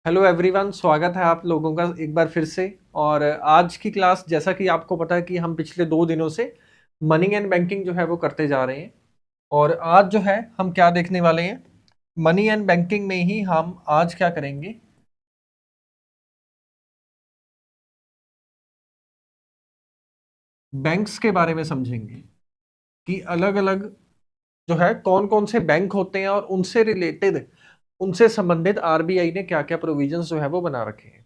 Hello everyone, स्वागत है आप लोगों का एक बार फिर से। और आज की क्लास, जैसा कि आपको पता है कि हम पिछले 2 दिनों से मनी एंड बैंकिंग जो है वो करते जा रहे हैं। और आज जो है हम क्या देखने वाले हैं, मनी एंड बैंकिंग में ही हम आज क्या करेंगे, बैंक्स के बारे में समझेंगे कि अलग अलग जो है कौन कौन से बैंक होते हैं और उनसे रिलेटेड, उनसे संबंधित आरबीआई ने क्या क्या प्रोविजंस जो है वो बना रखे हैं।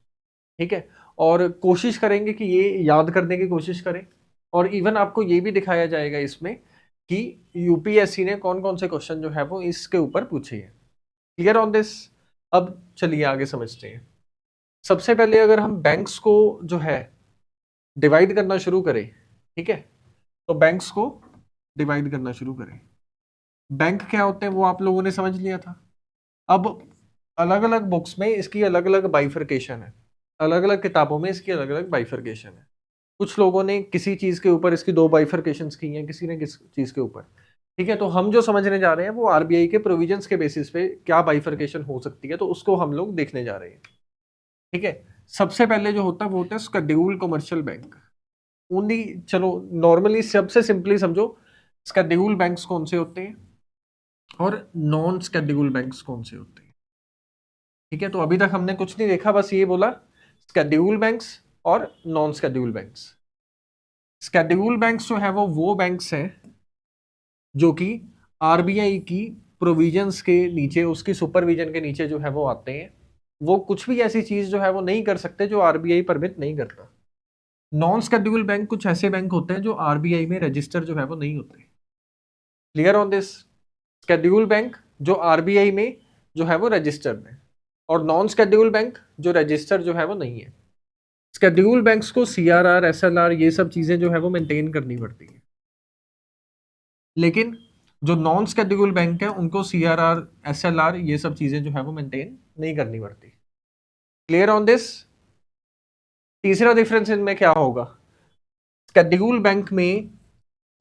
ठीक है। और कोशिश करेंगे कि ये याद करने की कोशिश करें। और इवन आपको ये भी दिखाया जाएगा इसमें कि यूपीएससी ने कौन कौन से क्वेश्चन जो है वो इसके ऊपर पूछे हैं। Clear on this. अब चलिए आगे समझते हैं। सबसे पहले अगर हम बैंक्स को जो है डिवाइड करना शुरू करें, ठीक है, तो बैंक्स को डिवाइड करना शुरू करें। बैंक क्या होते हैं वो आप लोगों ने समझ लिया था। अब अलग अलग बुक्स में इसकी अलग अलग बाइफरकेशन है, अलग अलग किताबों में इसकी अलग अलग बाइफरकेशन है। कुछ लोगों ने किसी चीज के ऊपर इसकी दो बाइफरकेशंस की हैं, किसी ने किस चीज के ऊपर। ठीक है, तो हम जो समझने जा रहे हैं वो आरबीआई के प्रोविजंस के बेसिस पे क्या बाइफरकेशन हो सकती है, तो उसको हम लोग देखने जा रहे हैं। ठीक है। सबसे पहले जो होता है वो होता है शेड्यूल कमर्शियल बैंक। उन्हीं, चलो नॉर्मली सबसे सिंपली समझो, शेड्यूल बैंक्स कौन से होते हैं और नॉन शेड्यूल बैंक्स कौन से होते हैं। ठीक है, तो अभी तक हमने कुछ नहीं देखा, बस ये बोला शेड्यूल बैंक्स और non schedule banks. Schedule banks जो है वो बैंक्स हैं जो कि आरबीआई की प्रोविजंस के नीचे, उसकी सुपरविजन के नीचे जो है वो आते हैं। वो कुछ भी ऐसी चीज जो है वो नहीं कर सकते जो आरबीआई परमिट नहीं करता। नॉन शेड्यूल बैंक कुछ ऐसे बैंक होते हैं जो आरबीआई में रजिस्टर जो है वो नहीं होते। Clear on this. Schedule bank जो आरबीआई में जो है वो रजिस्टर्ड है, और नॉन शेड्यूल बैंक जो रजिस्टर जो है वो नहीं है। शेड्यूल बैंक्स को सीआरआर, एसएलआर, ये सब चीजें जो है वो मेंटेन करनी पड़ती है। लेकिन जो नॉन शेड्यूल बैंक है उनको सीआरआर, एसएलआर, ये सब चीजें जो है वो मेंटेन नहीं करनी पड़ती। Clear on this. तीसरा डिफरेंस इनमें क्या होगा, शेड्यूल बैंक में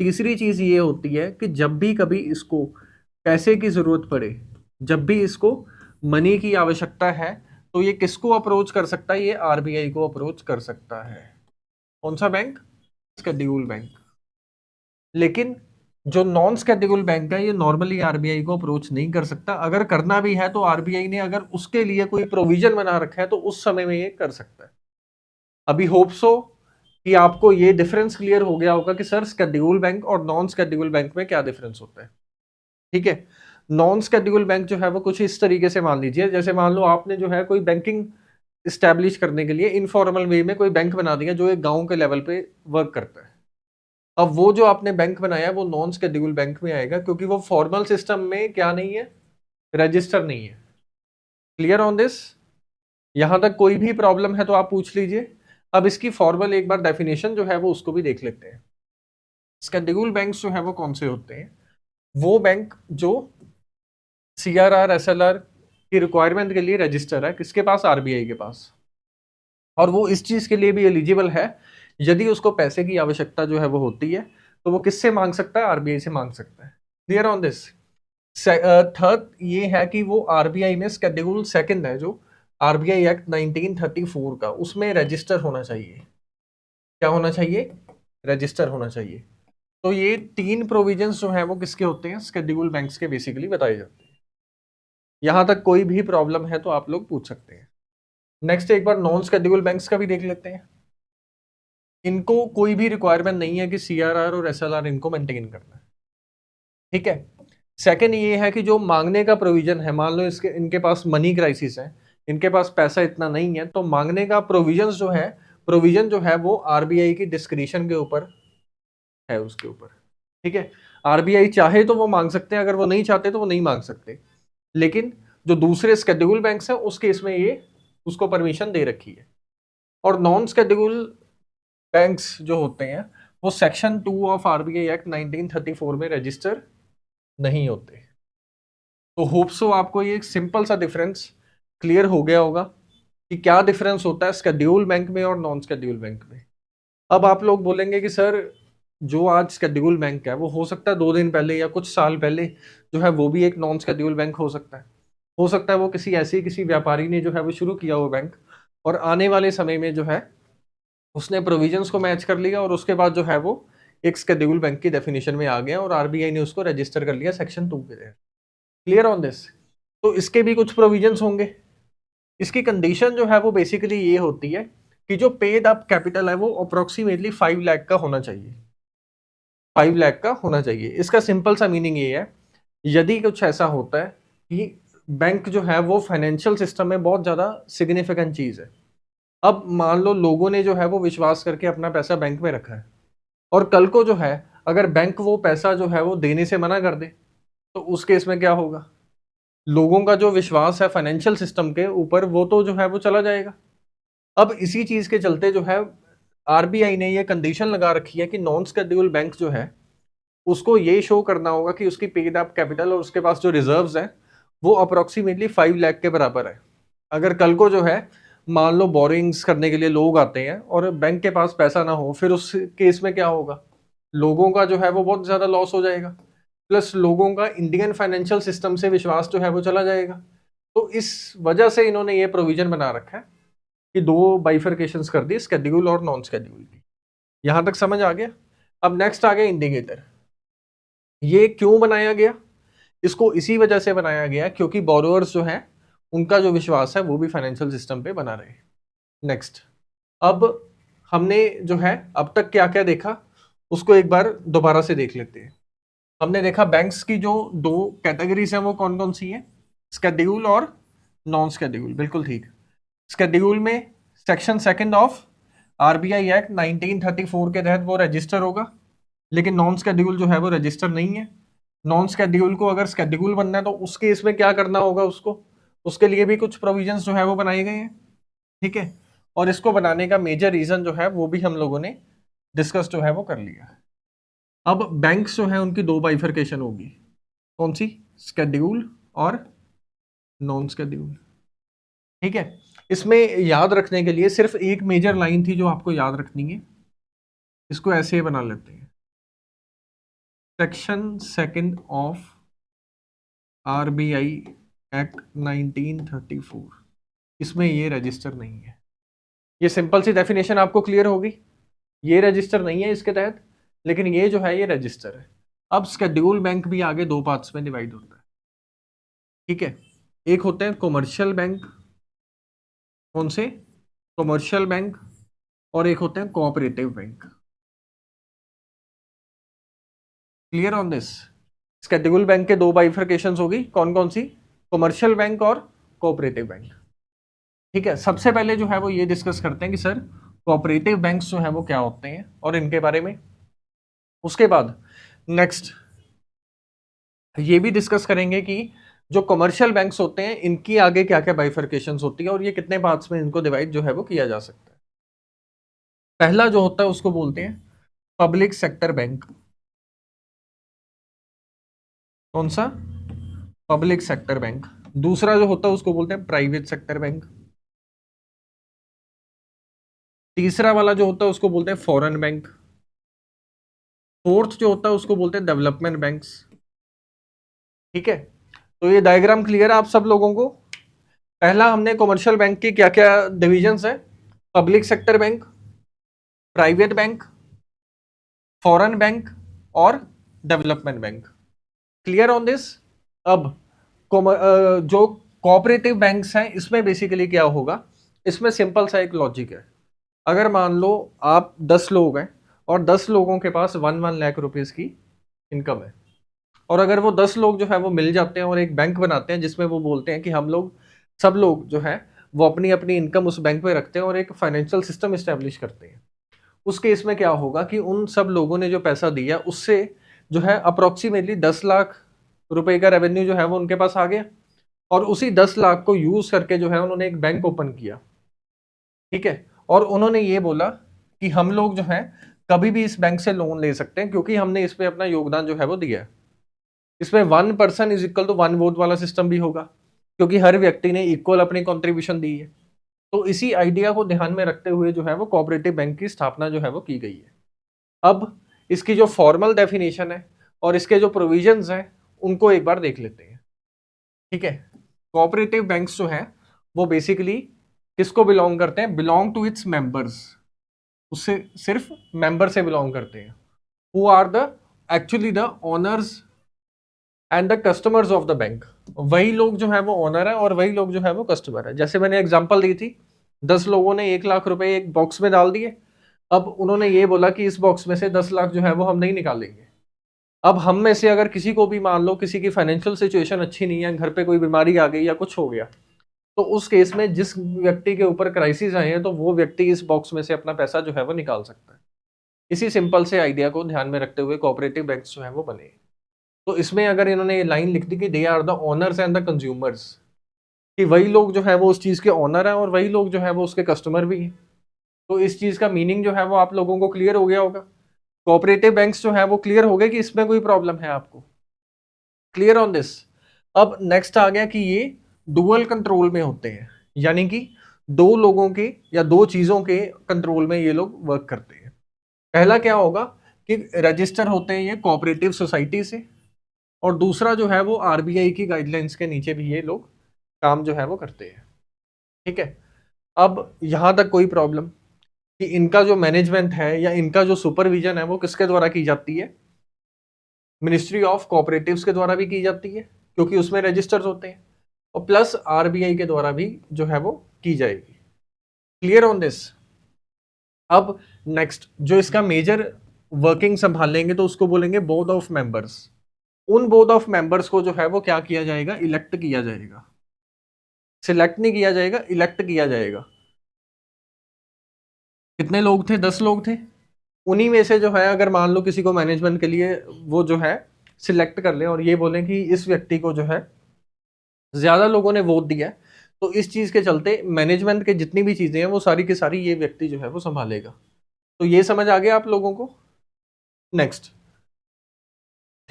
तीसरी चीज ये होती है कि जब भी कभी इसको पैसे की जरूरत पड़े, जब भी इसको मनी की आवश्यकता है, तो ये किसको अप्रोच कर सकता है, ये आरबीआई को अप्रोच कर सकता है। कौन सा बैंक, शेड्यूल बैंक। लेकिन जो नॉन स्केड्यूल बैंक है ये नॉर्मली आरबीआई को अप्रोच नहीं कर सकता। अगर करना भी है तो आरबीआई ने अगर उसके लिए कोई प्रोविजन बना रखा है तो उस समय में ये कर सकता है। अभी होप सो कि आपको ये डिफरेंस क्लियर हो गया होगा कि सर स्केड्यूल बैंक और नॉन स्केड्यूल बैंक में क्या डिफरेंस होता है। ठीक है। नॉन स्केड्यूल बैंक जो है वो कुछ इस तरीके से मान लीजिए, जैसे मान लो आपने जो है कोई बैंकिंग स्टैब्लिश करने के लिए इनफॉर्मल वे में कोई बैंक बना दिया जो एक गांव के लेवल पे वर्क करता है। अब वो जो आपने बैंक बनाया वो नॉन शेड्यूल बैंक में आएगा, क्योंकि वो फॉर्मल सिस्टम में क्या नहीं है, रजिस्टर नहीं है। Clear on this. यहां तक कोई भी प्रॉब्लम है तो आप पूछ लीजिए। अब इसकी फॉर्मल एक बार डेफिनेशन जो है वो उसको भी देख लेते हैं। शेड्यूल बैंक जो है वो कौन से होते हैं, वो बैंक जो सीआरआर, एसएलआर की रिक्वायरमेंट के लिए रजिस्टर है, किसके पास, आरबीआई के पास। और वो इस चीज के लिए भी एलिजिबल है, यदि उसको पैसे की आवश्यकता जो है वो होती है तो वो किससे मांग सकता है, आरबीआई से मांग सकता है। Clear on this. थर्ड ये है कि वो आरबीआई में शेड्यूल सेकंड है जो आरबीआई एक्ट 1934 का, उसमें रजिस्टर होना चाहिए। क्या होना चाहिए, रजिस्टर होना चाहिए। तो ये तीन प्रोविजंस जो है वो किसके होते हैं, शेड्यूल बैंक्स के बेसिकली बताए जाते हैं। यहां तक कोई भी प्रॉब्लम है तो आप लोग पूछ सकते हैं। नेक्स्ट एक बार नॉन शेड्यूल बैंक्स का भी देख लेते हैं। इनको कोई भी रिक्वायरमेंट नहीं है कि सीआरआर और एसएलआर इनको मेंटेन करना है। ठीक है। सेकंड ये है कि जो मांगने का प्रोविजन है, मान लो इसके इनके पास मनी क्राइसिस है, इनके पास पैसा इतना नहीं है, तो मांगने का प्रोविजन जो है, प्रोविजन जो है वो आरबीआई की डिस्क्रिशन के ऊपर है, उसके ऊपर। ठीक है। आरबीआई चाहे तो वो मांग सकते हैं, अगर वो नहीं चाहते तो वो नहीं मांग सकते। लेकिन जो दूसरे शेड्यूल बैंक्स हैं उस केस में ये उसको परमिशन दे रखी है। और नॉन शेड्यूल बैंक्स जो होते हैं वो सेक्शन 2 ऑफ आरबीआई एक्ट 1934 में रजिस्टर नहीं होते। तो होप सो आपको ये एक सिंपल सा डिफरेंस क्लियर हो गया होगा कि क्या डिफरेंस होता है शेड्यूल बैंक में और नॉन शेड्यूल बैंक में। अब आप लोग बोलेंगे कि सर जो आज शेड्यूल बैंक है वो हो सकता है 2 दिन पहले या कुछ साल पहले जो है वो भी एक नॉन शेड्यूल बैंक हो सकता है। हो सकता है वो किसी व्यापारी ने जो है वो शुरू किया हो बैंक, और आने वाले समय में जो है उसने प्रोविजंस को मैच कर लिया और उसके बाद जो है वो एक शेड्यूल बैंक की डेफिनेशन में आ गया और आरबीआई ने उसको रजिस्टर कर लिया सेक्शन 2 के तहत। Clear on this? तो इसके भी कुछ प्रोविजंस होंगे। इसकी कंडीशन जो है वो बेसिकली ये होती है कि जो पेड अप कैपिटल है वो अप्रोक्सीमेटली 5 लाख का होना चाहिए। 5 लाख का होना चाहिए। इसका सिंपल सा मीनिंग ये है, यदि कुछ ऐसा होता है कि बैंक जो है वो फाइनेंशियल सिस्टम में बहुत ज्यादा सिग्निफिकेंट चीज है। अब मान लो लोगों ने जो है वो विश्वास करके अपना पैसा बैंक में रखा है, और कल को जो है अगर बैंक वो पैसा जो है वो देने से मना कर दे, तो उस केस में क्या होगा? लोगों का जो विश्वास है फाइनेंशियल सिस्टम के ऊपर वो तो जो है वो चला जाएगा। अब इसी चीज के चलते जो है आरबीआई ने ये कंडीशन लगा रखी है कि नॉन शेड्यूल बैंक जो है उसको ये शो करना होगा कि उसकी पेड अप कैपिटल और उसके पास जो रिजर्व्स हैं वो अप्रोक्सीमेटली 5 लाख के बराबर है। अगर कल को जो है मान लो बोरिंग्स करने के लिए लोग आते हैं और बैंक के पास पैसा ना हो, फिर उस केस में क्या होगा? लोगों का जो है वो बहुत ज्यादा लॉस हो जाएगा, प्लस लोगों का इंडियन फाइनेंशियल सिस्टम से विश्वास जो है वो चला जाएगा। तो इस वजह से इन्होंने ये प्रोविजन बना रखा है कि दो बाइफरकेशंस कर दी, शेड्यूल और नॉन शेड्यूल की। यहां तक समझ आ गया? अब नेक्स्ट आ गया इंडिकेटर। ये क्यों बनाया गया? इसको इसी वजह से बनाया गया क्योंकि बोरोअर्स जो है उनका जो विश्वास है वो भी फाइनेंशियल सिस्टम पे बना रहे। नेक्स्ट, अब हमने जो है अब तक क्या क्या देखा उसको एक बार दोबारा से देख लेते हैं। हमने देखा बैंक्स की जो दो कैटेगरीज हैं वो कौन कौन सी है, शेड्यूल और नॉन शेड्यूल। बिल्कुल ठीक। शेड्यूल में section second of RBI act 1934 के तहत वो रजिस्टर होगा, लेकिन नॉन शेड्यूल जो है वो रजिस्टर नहीं है। नॉन शेड्यूल को अगर शेड्यूल बनना है तो उस केस में क्या करना होगा उसको, उसके लिए भी कुछ प्रोविजंस जो है वो बनाए गए हैं। ठीक है, और इसको बनाने का मेजर रीजन जो है वो भी हम लोगों ने डिस्कस जो है वो कर लिया। अब बैंक्स जो है उनकी दो बाइफरकेशन होगी, कौन सी? शेड्यूल और नॉन शेड्यूल। ठीक है, इसमें याद रखने के लिए सिर्फ एक मेजर लाइन थी जो आपको याद रखनी है। इसको ऐसे ही बना लेते हैं, section second of RBI act 1934, इसमें ये रजिस्टर नहीं है। ये सिंपल सी डेफिनेशन आपको क्लियर होगी। ये रजिस्टर नहीं है इसके तहत, लेकिन ये जो है ये रजिस्टर है। अब शेड्यूल बैंक भी आगे दो पार्ट्स में डिवाइड होता है। ठीक है, एक होते हैं कॉमर्शियल बैंक, कौन से? कॉमर्शियल बैंक, और एक होते हैं cooperative bank. Clear on this? Schedule bank के दो बाइफरकेशंस होगी, कौन कौन सी? कॉमर्शियल बैंक और कोऑपरेटिव बैंक। ठीक है, सबसे पहले जो है वो ये डिस्कस करते हैं कि सर कोऑपरेटिव बैंक्स जो है वो क्या होते हैं और इनके बारे में। उसके बाद नेक्स्ट ये भी डिस्कस करेंगे कि जो कमर्शियल बैंक्स होते हैं इनकी आगे क्या क्या बाइफरकेशंस होती है और ये कितने पार्ट्स में इनको डिवाइड जो है वो किया जा सकता है। पहला जो होता है उसको बोलते हैं पब्लिक सेक्टर बैंक। कौन सा? Public sector bank. दूसरा जो होता है उसको बोलते हैं प्राइवेट सेक्टर बैंक। तीसरा वाला जो होता है उसको बोलते हैं फॉरेन बैंक। फोर्थ जो होता है उसको बोलते हैं डेवलपमेंट बैंक्स। ठीक है, तो ये डायग्राम क्लियर है आप सब लोगों को? पहला हमने कमर्शियल बैंक की क्या क्या डिविजन्स है, public sector bank, private bank, foreign bank और development bank. Clear on this? अब जो कोऑपरेटिव बैंक्स हैं इसमें बेसिकली क्या होगा, इसमें सिंपल सा एक लॉजिक है। अगर मान लो आप 10 लोग हैं और 10 लोगों के पास 1 लाख रुपीस की इनकम है, और अगर वो 10 लोग जो है वो मिल जाते हैं और एक बैंक बनाते हैं जिसमें वो बोलते हैं कि हम लोग सब लोग जो है वो अपनी अपनी इनकम उस बैंक में रखते हैं और एक फाइनेंशियल सिस्टम इस्टेब्लिश करते हैं, उस केस में क्या होगा कि उन सब लोगों ने जो पैसा दिया उससे जो है अप्रोक्सीमेटली 10 लाख रुपए का रेवेन्यू जो है वो उनके पास आ गया, और उसी 10 लाख को यूज करके जो है उन्होंने एक बैंक ओपन किया। ठीक है, और उन्होंने ये बोला कि हम लोग जो है कभी भी इस बैंक से लोन ले सकते हैं क्योंकि हमने इस पे अपना योगदान जो है वो दिया है। इसमें 1 person is equal to 1 vote वाला सिस्टम भी होगा क्योंकि हर व्यक्ति ने इक्वल अपनी कॉन्ट्रीब्यूशन दी है। तो इसी आइडिया को ध्यान में रखते हुए जो है वो कोऑपरेटिव बैंक की स्थापना जो है वो की गई है। अब इसकी जो फॉर्मल डेफिनेशन है और इसके जो प्रोविजंस हैं उनको एक बार देख लेते हैं। ठीक है, कोऑपरेटिव बैंक्स जो है वो बेसिकली किसको बिलोंग करते हैं? बिलोंग टू इट्स मेंबर्स, उससे सिर्फ मेंबर से बिलोंग करते हैं। Who are the actually the owners and the customers of the bank. वही लोग जो है वो ओनर है और वही लोग जो है वो कस्टमर है। जैसे मैंने एग्जांपल दी थी, 10 लोगों ने 1 लाख रुपए एक बॉक्स में डाल दिए। अब उन्होंने ये बोला कि इस बॉक्स में से 10 लाख जो है वो हम नहीं निकालेंगे। अब हम में से अगर किसी को भी, मान लो किसी की फाइनेंशियल सिचुएशन अच्छी नहीं है, घर पे कोई बीमारी आ गई या कुछ हो गया, तो उस केस में जिस व्यक्ति के ऊपर क्राइसिस आए हैं तो वो व्यक्ति इस बॉक्स में से अपना पैसा जो है वो निकाल सकता है। इसी सिंपल से आइडिया को ध्यान में रखते हुए कोऑपरेटिव बैंक्स जो है वो बने। तो इसमें अगर इन्होंने ये लाइन लिख दी कि they are the owners and the consumers, कि वही लोग जो है वो उस चीज के ओनर है और वही लोग जो है वो उसके कस्टमर भी हैं, तो इस चीज का मीनिंग जो है वो आप लोगों को क्लियर हो गया होगा। कोऑपरेटिव बैंक्स जो है वो क्लियर हो गए कि इसमें कोई प्रॉब्लम है आपको? Clear on this? अब नेक्स्ट आ गया कि ये डुअल कंट्रोल में होते हैं, यानी कि दो लोगों के या दो चीजों के कंट्रोल में ये लोग वर्क करते हैं। पहला क्या होगा कि रजिस्टर होते हैं ये कोऑपरेटिव सोसाइटी से, और दूसरा जो है वो आरबीआई की गाइडलाइंस के नीचे भी ये लोग काम जो है वो करते हैं। ठीक है, अब यहां तक कोई प्रॉब्लम कि इनका जो मैनेजमेंट है या इनका जो सुपरविजन है वो किसके द्वारा की जाती है? मिनिस्ट्री ऑफ कोऑपरेटिव्स के द्वारा भी की जाती है, क्योंकि उसमें रजिस्टर्स होते हैं, और प्लस आरबीआई के द्वारा भी जो है वो की जाएगी। Clear on this? अब नेक्स्ट जो इसका मेजर वर्किंग संभालेंगे तो उसको बोलेंगे बोर्ड ऑफ मेंबर्स। उन बोर्ड ऑफ मेंबर्स को जो है वो क्या किया जाएगा? इलेक्ट किया जाएगा। सिलेक्ट नहीं किया जाएगा, इलेक्ट किया जाएगा। कितने लोग थे? 10 लोग थे। उन्हीं में से जो है, अगर मान लो किसी को मैनेजमेंट के लिए वो जो है सिलेक्ट कर ले और ये बोले कि इस व्यक्ति को जो है ज्यादा लोगों ने वोट दिया है, तो इस चीज के चलते मैनेजमेंट के जितनी भी चीजें हैं वो सारी की सारी ये व्यक्ति जो है वो संभालेगा। तो ये समझ आ गया आप लोगों को? नेक्स्ट,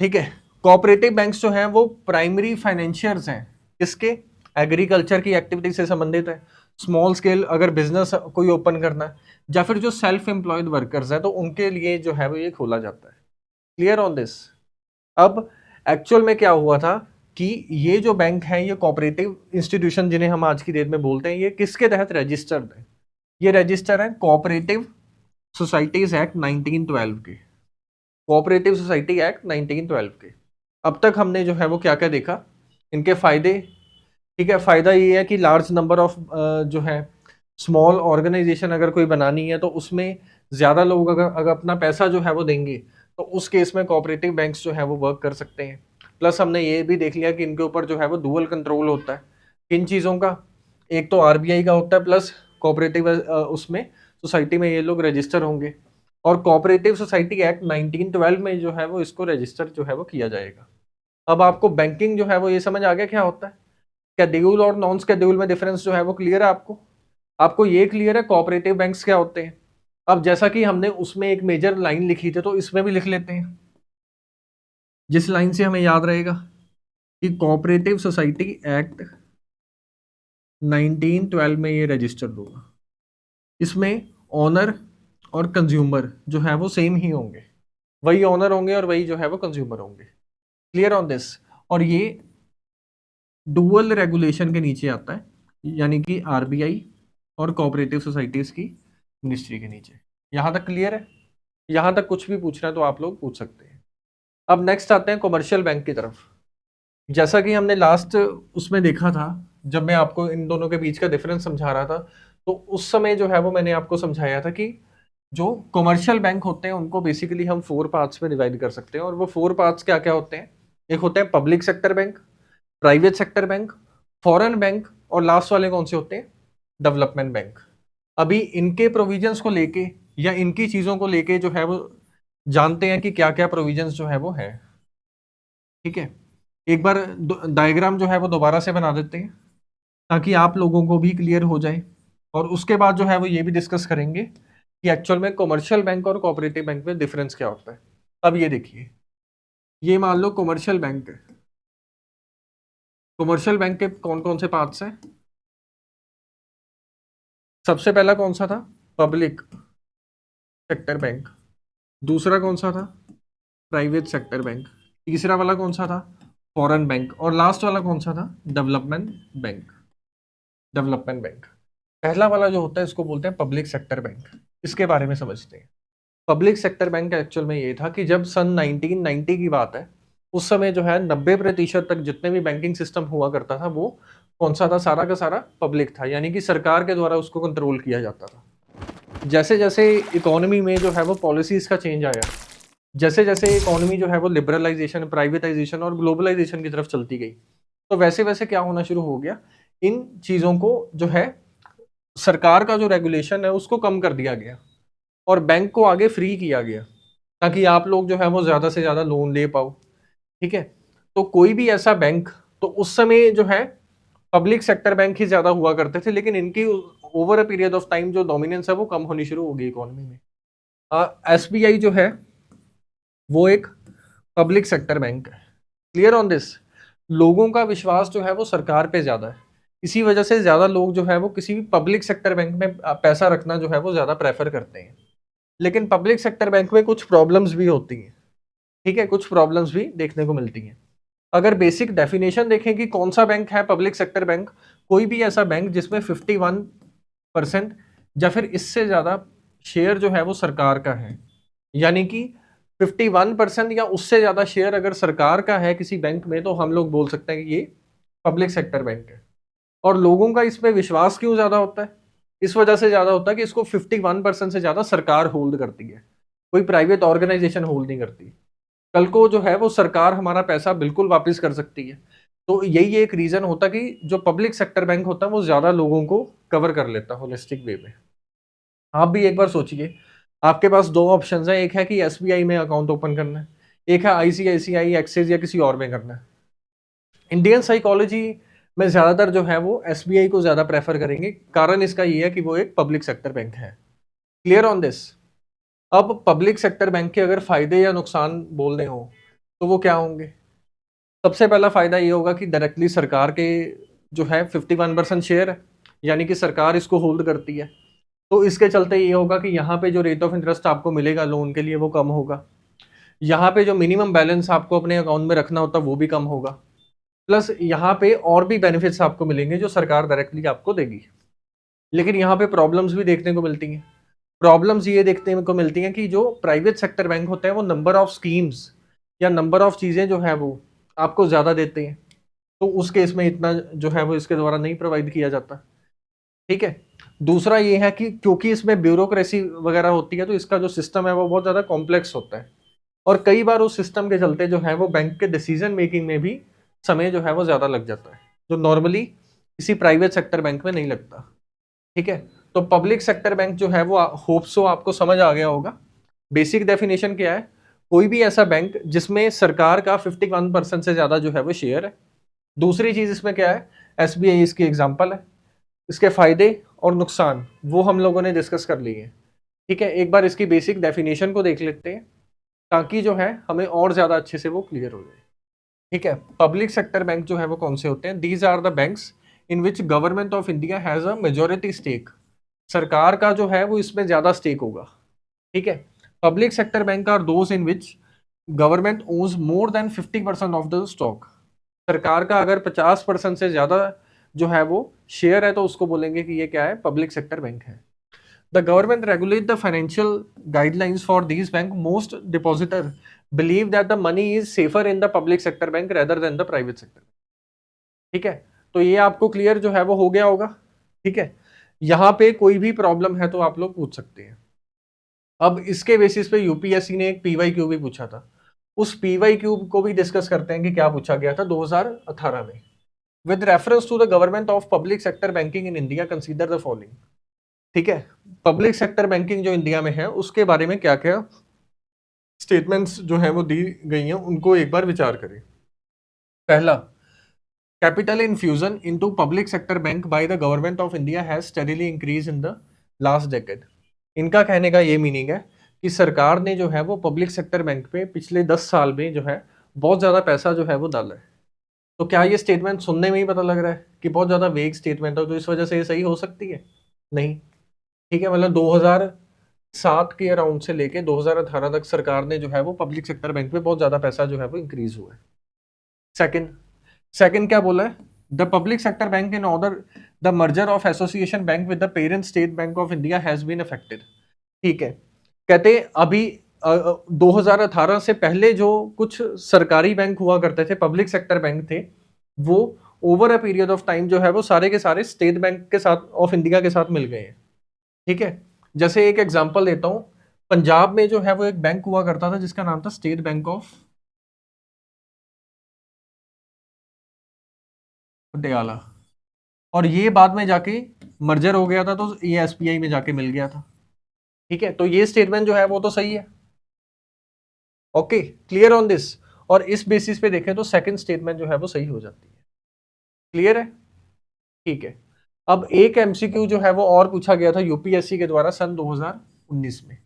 ठीक है, कोऑपरेटिव बैंक्स जो हैं वो प्राइमरी फाइनेंशियर्स हैं। किसके? एग्रीकल्चर की एक्टिविटी से संबंधित है। स्मॉल स्केल अगर बिजनेस कोई ओपन करना है, या फिर जो सेल्फ एम्प्लॉयड वर्कर्स हैं तो उनके लिए जो है वो ये खोला जाता है। Clear on this? अब एक्चुअल में क्या हुआ था कि ये जो बैंक है, ये कोऑपरेटिव इंस्टीट्यूशन जिन्हें हम आज की डेट में बोलते हैं, ये किसके तहत रजिस्टर्ड है? ये रजिस्टर है कोऑपरेटिव सोसाइटीज एक्ट 1912 के। कोऑपरेटिव सोसाइटी एक्ट 1912 के। अब तक हमने जो है वो क्या क्या देखा, इनके फायदे। ठीक है, फायदा ये है कि लार्ज नंबर ऑफ जो है स्मॉल ऑर्गेनाइजेशन अगर कोई बनानी है तो उसमें ज्यादा लोग अगर अपना पैसा जो है वो देंगे तो उस केस में कोऑपरेटिव बैंक्स जो है वो वर्क कर सकते हैं। प्लस हमने ये भी देख लिया कि इनके ऊपर जो है वो डुअल कंट्रोल होता है। किन चीज़ों का? एक तो आरबीआई का होता है, प्लस कोऑपरेटिव उसमें सोसाइटी में ये लोग रजिस्टर होंगे, और कोऑपरेटिव सोसाइटी एक्ट 1912 में जो है वो इसको रजिस्टर जो है वो किया जाएगा। अब आपको बैंकिंग जो है वो ये समझ आ गया क्या होता है? शेड्यूल और नॉन शेड्यूल में डिफरेंस जो है वो क्लियर है आपको? आपको ये क्लियर है कोऑपरेटिव बैंक्स क्या होते हैं? अब जैसा कि हमने उसमें एक मेजर लाइन लिखी थी तो इसमें भी लिख लेते हैं, जिस लाइन से हमें याद रहेगा कि कोऑपरेटिव सोसाइटी एक्ट 1912 में ये रजिस्टर्ड होगा। इसमें ओनर और कंज्यूमर जो है वो सेम ही होंगे, वही ओनर होंगे और वही जो है वो कंज्यूमर होंगे। Clear on this? और ये डुअल रेगुलेशन के नीचे आता है, यानी कि आरबीआई और कोऑपरेटिव सोसाइटीज की मिनिस्ट्री के नीचे। यहां तक क्लियर है? यहां तक कुछ भी पूछना है तो आप लोग पूछ सकते हैं। अब नेक्स्ट आते हैं कमर्शियल बैंक की तरफ। जैसा कि हमने लास्ट उसमें देखा था, जब मैं आपको इन दोनों के बीच का डिफरेंस समझा रहा था, तो उस समय जो है वो मैंने आपको समझाया था कि जो कमर्शियल बैंक होते हैं उनको बेसिकली हम 4 पार्ट्स में डिवाइड कर सकते हैं, और वो 4 पार्ट्स क्या क्या होते हैं? एक होते हैं public sector bank, private sector bank, foreign bank, और लास्ट वाले कौन से होते हैं? Development bank. अभी इनके प्रोविजंस को लेके या इनकी चीजों को लेके जो है वो जानते हैं कि क्या क्या प्रोविजंस जो है वो है। ठीक है, एक बार डायग्राम जो है वो दोबारा से बना देते हैं ताकि आप लोगों को भी क्लियर हो जाए, और उसके बाद जो है वो ये भी डिस्कस करेंगे कि एक्चुअल में कमर्शियल बैंक और कोऑपरेटिव बैंक में डिफरेंस क्या होता है। अब ये देखिए, ये मान लो कमर्शियल बैंक है। कमर्शियल बैंक के कौन कौन से पार्ट्स हैं? सबसे पहला कौन सा था? Public sector bank. दूसरा कौन सा था? Private sector bank. तीसरा वाला कौन सा था? फॉरेन बैंक, और लास्ट वाला कौन सा था? Development bank. Development bank. पहला वाला जो होता है इसको बोलते हैं पब्लिक सेक्टर बैंक। इसके बारे में समझते हैं। पब्लिक सेक्टर बैंक एक्चुअल में ये था कि जब सन 1990 की बात है, उस समय जो है 90% तक जितने भी बैंकिंग सिस्टम हुआ करता था वो कौन सा था? सारा का सारा पब्लिक था, यानी कि सरकार के द्वारा उसको कंट्रोल किया जाता था। जैसे जैसे इकोनॉमी में जो है वो पॉलिसीज का चेंज आया, जैसे जैसे इकोनॉमी जो है वो लिबरलाइजेशन, प्राइवेटाइजेशन और ग्लोबलाइजेशन की तरफ चलती गई, तो वैसे वैसे क्या होना शुरू हो गया, इन चीजों को जो है सरकार का जो रेगुलेशन है उसको कम कर दिया गया और बैंक को आगे फ्री किया गया, ताकि आप लोग जो है वो ज्यादा से ज्यादा लोन ले पाओ। ठीक है, तो कोई भी ऐसा बैंक, तो उस समय जो है पब्लिक सेक्टर बैंक ही ज्यादा हुआ करते थे, लेकिन इनकी over a period of time जो डोमिनेंस है वो कम होनी शुरू हो गई इकोनॉमी में। एसबीआई जो है वो एक पब्लिक सेक्टर बैंक है। Clear on this? लोगों का विश्वास जो है वो सरकार पे ज्यादा है, इसी वजह से ज्यादा लोग जो है वो किसी भी पब्लिक सेक्टर बैंक में पैसा रखना जो है वो ज्यादा प्रेफर करते हैं। लेकिन पब्लिक सेक्टर बैंक में कुछ प्रॉब्लम्स भी होती हैं। ठीक है, कुछ प्रॉब्लम्स भी देखने को मिलती हैं। अगर बेसिक डेफिनेशन देखें कि कौन सा बैंक है पब्लिक सेक्टर बैंक, कोई भी ऐसा बैंक जिसमें 51% या फिर इससे ज्यादा शेयर जो है वो सरकार का है, यानी कि 51% या उससे ज्यादा शेयर अगर सरकार का है किसी बैंक में, तो हम लोग बोल सकते हैं कि ये पब्लिक सेक्टर बैंक है। और लोगों का इसमें विश्वास क्यों ज्यादा होता है? इस वजह से ज्यादा होता है कि इसको 51% से ज्यादा सरकार होल्ड करती है, कोई प्राइवेट ऑर्गेनाइजेशन होल्ड नहीं करती। कल को जो है वो सरकार हमारा पैसा बिल्कुल वापस कर सकती है। तो यही एक रीजन होता है कि जो पब्लिक सेक्टर बैंक होता है वो ज्यादा लोगों को कवर कर लेता है होलिस्टिक वे में। आप भी एक बार सोचिए, आपके पास दो ऑप्शन है, एक है कि एसबीआई में अकाउंट ओपन करना है, एक है आईसीआईसीआई, एक्सिस या किसी और में करना है। इंडियन साइकोलॉजी में ज्यादातर जो है वो एसबीआई को ज्यादा प्रेफर करेंगे, कारण इसका ये है कि वो एक पब्लिक सेक्टर बैंक है। Clear on this? अब पब्लिक सेक्टर बैंक के अगर फायदे या नुकसान बोलने हो तो वो क्या होंगे? सबसे पहला फायदा ये होगा कि डायरेक्टली सरकार के जो है 51% शेयर है, यानी कि सरकार इसको होल्ड करती है। तो इसके चलते ये होगा कि यहाँ पे जो रेट ऑफ इंटरेस्ट आपको मिलेगा लोन के लिए वो कम होगा, यहाँ पे जो मिनिमम बैलेंस आपको अपने अकाउंट में रखना होता है वो भी कम होगा, प्लस यहाँ पे और भी बेनिफिट्स आपको मिलेंगे जो सरकार डायरेक्टली आपको देगी। लेकिन यहाँ पे प्रॉब्लम्स भी देखने को मिलती हैं। प्रॉब्लम्स ये देखने को मिलती हैं कि जो प्राइवेट सेक्टर बैंक होते हैं वो नंबर ऑफ स्कीम्स या नंबर ऑफ चीज़ें जो है वो आपको ज़्यादा देते हैं, तो उस केस में इतना जो है वो इसके द्वारा नहीं प्रोवाइड किया जाता। ठीक है, दूसरा ये है कि क्योंकि इसमें ब्यूरोक्रेसी वगैरह होती है, तो इसका जो सिस्टम है वो बहुत ज़्यादा कॉम्प्लेक्स होता है, और कई बार उस सिस्टम के चलते जो है वो बैंक के डिसीजन मेकिंग में भी समय जो है वो ज़्यादा लग जाता है, जो नॉर्मली किसी प्राइवेट सेक्टर बैंक में नहीं लगता। ठीक है, तो पब्लिक सेक्टर बैंक जो है वो होप सो आपको समझ आ गया होगा। बेसिक डेफिनेशन क्या है? कोई भी ऐसा बैंक जिसमें सरकार का 51% से ज्यादा जो है वो शेयर है। दूसरी चीज इसमें क्या है? एसबीआई इसकी एग्जांपल है। इसके फायदे और नुकसान वो हम लोगों ने डिस्कस कर लिए हैं। ठीक है, एक बार इसकी बेसिक डेफिनेशन को देख लेते हैं ताकि जो है हमें और ज्यादा अच्छे से वो क्लियर हो जाए। ठीक है, पब्लिक सेक्टर बैंक जो है वो कौन से होते हैं? These are the banks in which Government of India has a majority stake. सरकार का जो है वो इसमें ज्यादा स्टेक होगा। ठीक है, public sector bank are those in which government owns more than 50% of the stock. सरकार का अगर 50% से ज्यादा जो है वो शेयर है तो उसको बोलेंगे कि ये क्या है? पब्लिक सेक्टर बैंक है। The government regulate the financial guidelines for these bank. Most depositor believe that the money is safer in the public sector bank rather than the private sector. ठीक है, तो ये आपको क्लियर जो है वो हो गया होगा। ठीक है, यहाँ पे कोई भी प्रॉब्लम है तो आप लोग पूछ सकते हैं। अब इसके बेसिस पे यूपीएससी ने एक पीवाई क्यू भी पूछा था, उस पीवाई क्यू को भी डिस्कस करते हैं कि क्या पूछा गया था 2018 में। With reference to the government of public sector banking in India consider the following. ठीक है, पब्लिक सेक्टर बैंकिंग जो इंडिया में है उसके बारे में क्या क्या स्टेटमेंट्स जो है वो दी गई हैं उनको एक बार विचार करें। पहला, capital infusion into public sector bank by the government of India has steadily increased in the last decade। इनका कहने का ये मीनिंग है कि सरकार ने जो है वो पब्लिक सेक्टर बैंक पे पिछले 10 साल में जो है बहुत ज़्यादा पैसा जो है वो डाला है। तो क्या ये स्टेटमेंट सुनने में ही पता लग रहा है कि बहुत ज़्यादा वेग स्टेटमेंट है, तो इस वजह से ये सही हो सकती है? नहीं। ठीक है, मतलब 2007 के अराउंड से लेके 2018 तक सरकार ने जो है वो पब्लिक सेक्टर बैंक पे बहुत ज़्यादा पैसा जो है वो इंक्रीज हुआ है। सेकंड सेकंड क्या बोला है, the public sector bank in order the merger of association bank with the parent State Bank of India has been affected. ठीक है, कहते हैं अभी 2018 से पहले जो कुछ सरकारी बैंक हुआ करते थे, पब्लिक सेक्टर बैंक थे, वो over a period of time जो है वो सारे के सारे स्टेट बैंक के साथ ऑफ इंडिया के साथ मिल गए हैं। ठीक है, जैसे एक एग्जांपल देता हूं, पंजाब में जो है वो एक बैंक हुआ करता था जिसका नाम था स्टेट बैंक ऑफ पटियाला, और ये बाद में जाके मर्जर हो गया था तो ये एसबीआई में जाके मिल गया था। ठीक है, तो ये स्टेटमेंट जो है वो तो सही है। Okay, clear on this. और इस बेसिस पे देखें तो सेकंड स्टेटमेंट जो है वो सही हो जाती है। क्लियर है? ठीक है, अब एक एमसीक्यू जो है वो और पूछा गया था यूपीएससी के द्वारा सन 2019 में,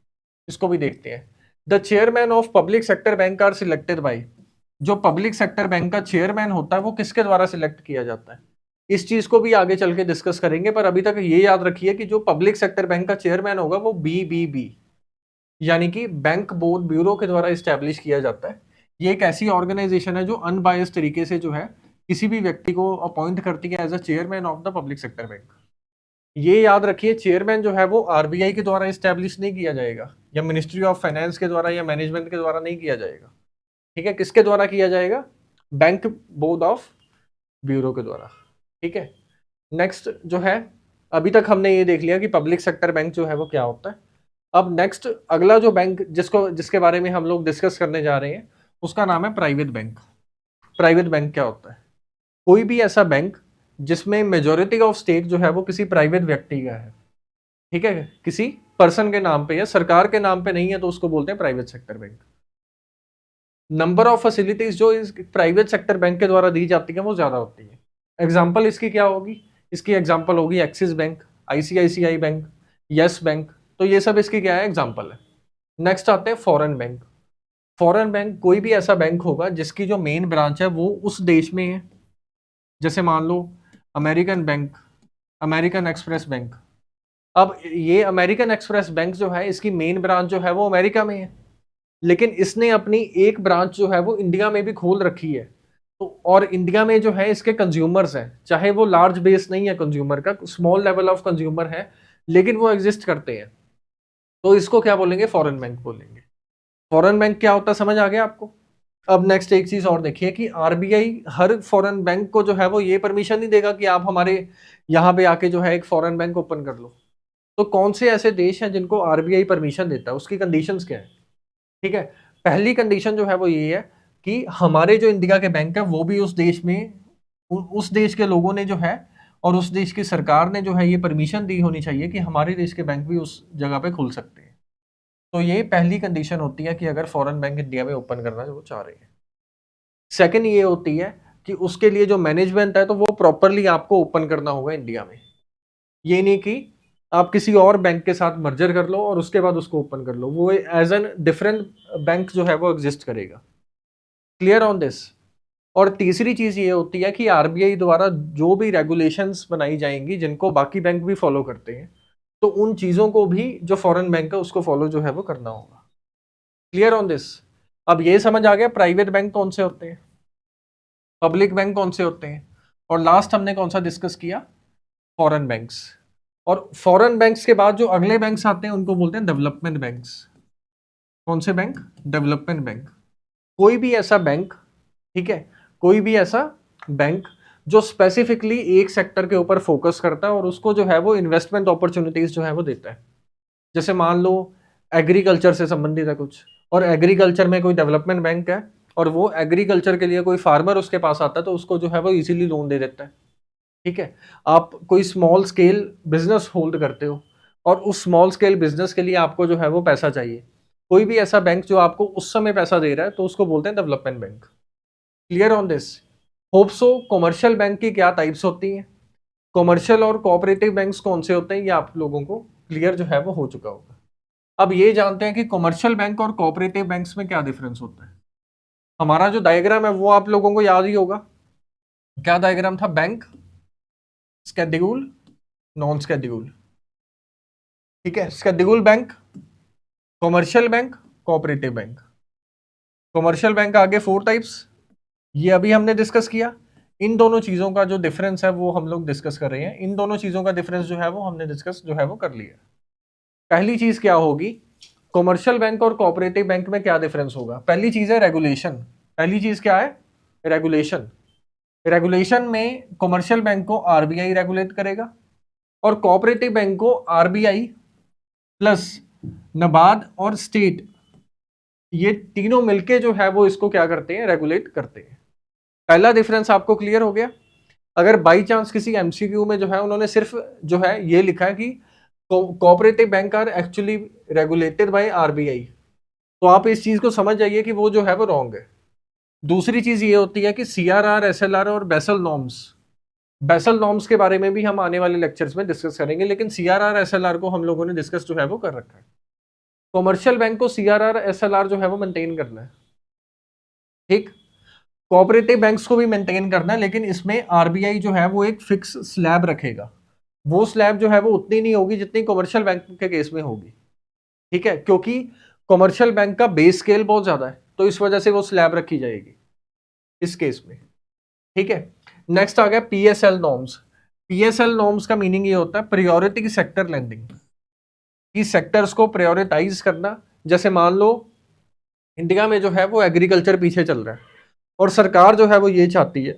इसको भी देखते हैं। The chairman of public sector bank are selected by, जो पब्लिक सेक्टर बैंक का चेयरमैन होता है वो किसके द्वारा सिलेक्ट किया जाता है? इस चीज को भी आगे चल के डिस्कस करेंगे, पर अभी तक ये याद रखिए कि जो पब्लिक सेक्टर बैंक का चेयरमैन होगा वो बीबीबी यानी कि बैंक बोर्ड ब्यूरो के द्वारा इस्टेब्लिश किया जाता है। ये एक ऐसी ऑर्गेनाइजेशन है जो अनबायस्ड तरीके से जो है किसी भी व्यक्ति को अपॉइंट करती है as a chairman of the public sector bank. ये याद रखिए, चेयरमैन जो है वो आरबीआई के द्वारा इस्टेब्लिश नहीं किया जाएगा, या मिनिस्ट्री ऑफ फाइनेंस के द्वारा या मैनेजमेंट के द्वारा नहीं किया जाएगा। ठीक है, किसके द्वारा किया जाएगा? बैंक बोर्ड ऑफ ब्यूरो के द्वारा। ठीक है, नेक्स्ट जो है, अभी तक हमने ये देख लिया कि पब्लिक सेक्टर बैंक जो है वो क्या होता है। अब नेक्स्ट अगला जो बैंक जिसके बारे में हम लोग डिस्कस करने जा रहे हैं उसका नाम है प्राइवेट बैंक। प्राइवेट बैंक क्या होता है? कोई भी ऐसा बैंक जिसमें मेजोरिटी ऑफ स्टेक जो है वो किसी प्राइवेट व्यक्ति का है। ठीक है, किसी पर्सन के नाम पे या सरकार के नाम पे नहीं है तो उसको बोलते हैं private sector bank. Number of facilities जो इस प्राइवेट सेक्टर बैंक के द्वारा दी जाती है वो ज्यादा होती है। एग्जाम्पल इसकी क्या होगी? इसकी एग्जाम्पल होगी axis bank, ICICI bank, yes bank. तो ये सब इसकी क्या है? एग्जाम्पल है। नेक्स्ट आते हैं फॉरेन बैंक। फॉरेन बैंक कोई भी ऐसा बैंक होगा जिसकी जो मेन ब्रांच है वो उस देश में है। जैसे मान लो American bank, American Express bank. अब ये अमेरिकन एक्सप्रेस बैंक जो है इसकी मेन ब्रांच जो है वो अमेरिका में है, लेकिन इसने अपनी एक ब्रांच जो है वो इंडिया में भी खोल रखी है। तो और इंडिया में जो है इसके कंज्यूमर्स हैं, चाहे वो लार्ज बेस नहीं है कंज्यूमर का, स्मॉल लेवल ऑफ कंज्यूमर है, लेकिन वो एग्जिस्ट करते हैं। तो इसको क्या बोलेंगे? फॉरेन बैंक बोलेंगे। फॉरेन बैंक क्या होता है समझ आ गया आपको? अब नेक्स्ट एक चीज और देखिए कि आरबीआई हर फॉरेन बैंक को जो है वो ये परमिशन नहीं देगा कि आप हमारे यहाँ पे आके जो है एक फॉरेन बैंक ओपन कर लो। तो कौन से ऐसे देश हैं जिनको आरबीआई परमिशन देता है, उसकी कंडीशंस क्या है? ठीक है, पहली कंडीशन जो है वो ये है कि हमारे जो इंडिया के बैंक है वो भी उस देश में उस देश के लोगों ने जो है और उस देश की सरकार ने जो है ये परमिशन दी होनी चाहिए कि हमारे देश के बैंक भी उस जगह पे खुल सकते हैं। तो ये पहली कंडीशन होती है कि अगर फॉरेन बैंक इंडिया में ओपन करना वो चाह रहे हैं। सेकंड ये होती है कि उसके लिए जो मैनेजमेंट है तो वो प्रॉपरली आपको ओपन करना होगा इंडिया में। ये नहीं कि आप किसी और बैंक के साथ मर्जर कर लो और उसके बाद उसको ओपन कर लो, वो एज एन डिफरेंट बैंक जो है वो एग्जिस्ट करेगा। Clear on this? और तीसरी चीज ये होती है कि आरबीआई द्वारा जो भी रेगुलेशंस बनाई जाएंगी जिनको बाकी बैंक भी फॉलो करते हैं, तो उन चीजों को भी जो फॉरेन बैंक है उसको फॉलो जो है वो करना होगा। Clear on this? अब ये समझ आ गया प्राइवेट बैंक कौन से होते हैं, पब्लिक बैंक कौन से होते हैं, और लास्ट हमने कौन सा डिस्कस किया? Foreign banks. और फॉरेन बैंक्स के बाद जो अगले बैंक्स आते हैं उनको बोलते हैं डेवलपमेंट बैंक्स। कौन से बैंक? Development bank. कोई भी ऐसा बैंक, ठीक है, कोई भी ऐसा बैंक जो स्पेसिफिकली एक सेक्टर के ऊपर फोकस करता है और उसको जो है वो इन्वेस्टमेंट अपॉर्चुनिटीज जो है वो देता है। जैसे मान लो एग्रीकल्चर से संबंधित है कुछ, और एग्रीकल्चर में कोई डेवलपमेंट बैंक है और वो एग्रीकल्चर के लिए कोई फार्मर उसके पास आता है तो उसको जो है वो इजीली लोन दे देता है। ठीक है, आप कोई स्मॉल स्केल बिजनेस होल्ड करते हो और उस स्मॉल स्केल बिजनेस के लिए आपको जो है वो पैसा चाहिए, कोई भी ऐसा बैंक जो आपको उस समय पैसा दे रहा है तो उसको बोलते हैं development bank. Clear on this? Hope so. Commercial bank की क्या टाइप्स होती हैं, कॉमर्शियल और कोऑपरेटिव बैंक्स कौन से होते हैं, ये आप लोगों को क्लियर जो है वो हो चुका होगा। अब ये जानते हैं कि कॉमर्शियल बैंक और कोऑपरेटिव बैंक्स में क्या डिफरेंस होता है। हमारा जो डायग्राम है वो आप लोगों को याद ही होगा। क्या डायग्राम था? Bank, schedule, non schedule. ठीक है, schedule bank, commercial bank, cooperative bank. Commercial bank आगे 4 टाइप्स, ये अभी हमने डिस्कस किया। इन दोनों चीजों का जो डिफरेंस है वो हम लोग डिस्कस कर रहे हैं। इन दोनों चीजों का डिफरेंस जो है वो हमने डिस्कस जो है वो कर लिया। पहली चीज क्या होगी, कॉमर्शियल बैंक और कोऑपरेटिव बैंक में क्या डिफरेंस होगा। पहली चीज है रेगुलेशन। पहली चीज क्या है, रेगुलेशन। रेगुलेशन में कॉमर्शियल बैंक को आरबीआई रेगुलेट करेगा और कोऑपरेटिव बैंक को आरबीआई प्लस नबार्ड और स्टेट, ये तीनों मिलके जो है वो इसको क्या करते हैं, रेगुलेट करते हैं। पहला डिफरेंस आपको क्लियर हो गया। अगर बाई चांस किसी एमसीक्यू में जो है उन्होंने सिर्फ जो है ये लिखा है कि cooperative bank are actually regulated by RBI, तो आप इस चीज को समझ जाइए कि वो जो है वो रॉन्ग है। दूसरी चीज ये होती है कि सीआरआर, एसएलआर और बेसल नॉर्म्स, बेसल नॉर्म्स के बारे में भी हम आने वाले लेक्चर्स में डिस्कस करेंगे, लेकिन सीआरआर एसएलआर को हम लोगों ने डिस्कस जो है वो कर रखा है। कॉमर्शियल बैंक को सीआरआर एसएलआर जो है वो मेंटेन करना है, ठीक। कोऑपरेटिव बैंक्स को भी मेंटेन करना है, लेकिन इसमें आरबीआई जो है वो एक फिक्स स्लैब रखेगा। वो स्लैब जो है वो उतनी नहीं होगी जितनी कॉमर्शियल बैंक के केस में होगी, ठीक है, क्योंकि कॉमर्शियल बैंक का बेस स्केल बहुत ज्यादा है, तो इस वजह से वो स्लैब रखी जाएगी इस केस में, ठीक है। नेक्स्ट आ गया पीएसएल नॉर्म्स। पीएसएल नॉर्म्स का मीनिंग ये होता है प्रायोरिटी सेक्टर लेंडिंग, कि सेक्टर्स को प्रायोरिटाइज करना। जैसे मान लो इंडिया में जो है वो एग्रीकल्चर पीछे चल रहा है और सरकार जो है वो ये चाहती है,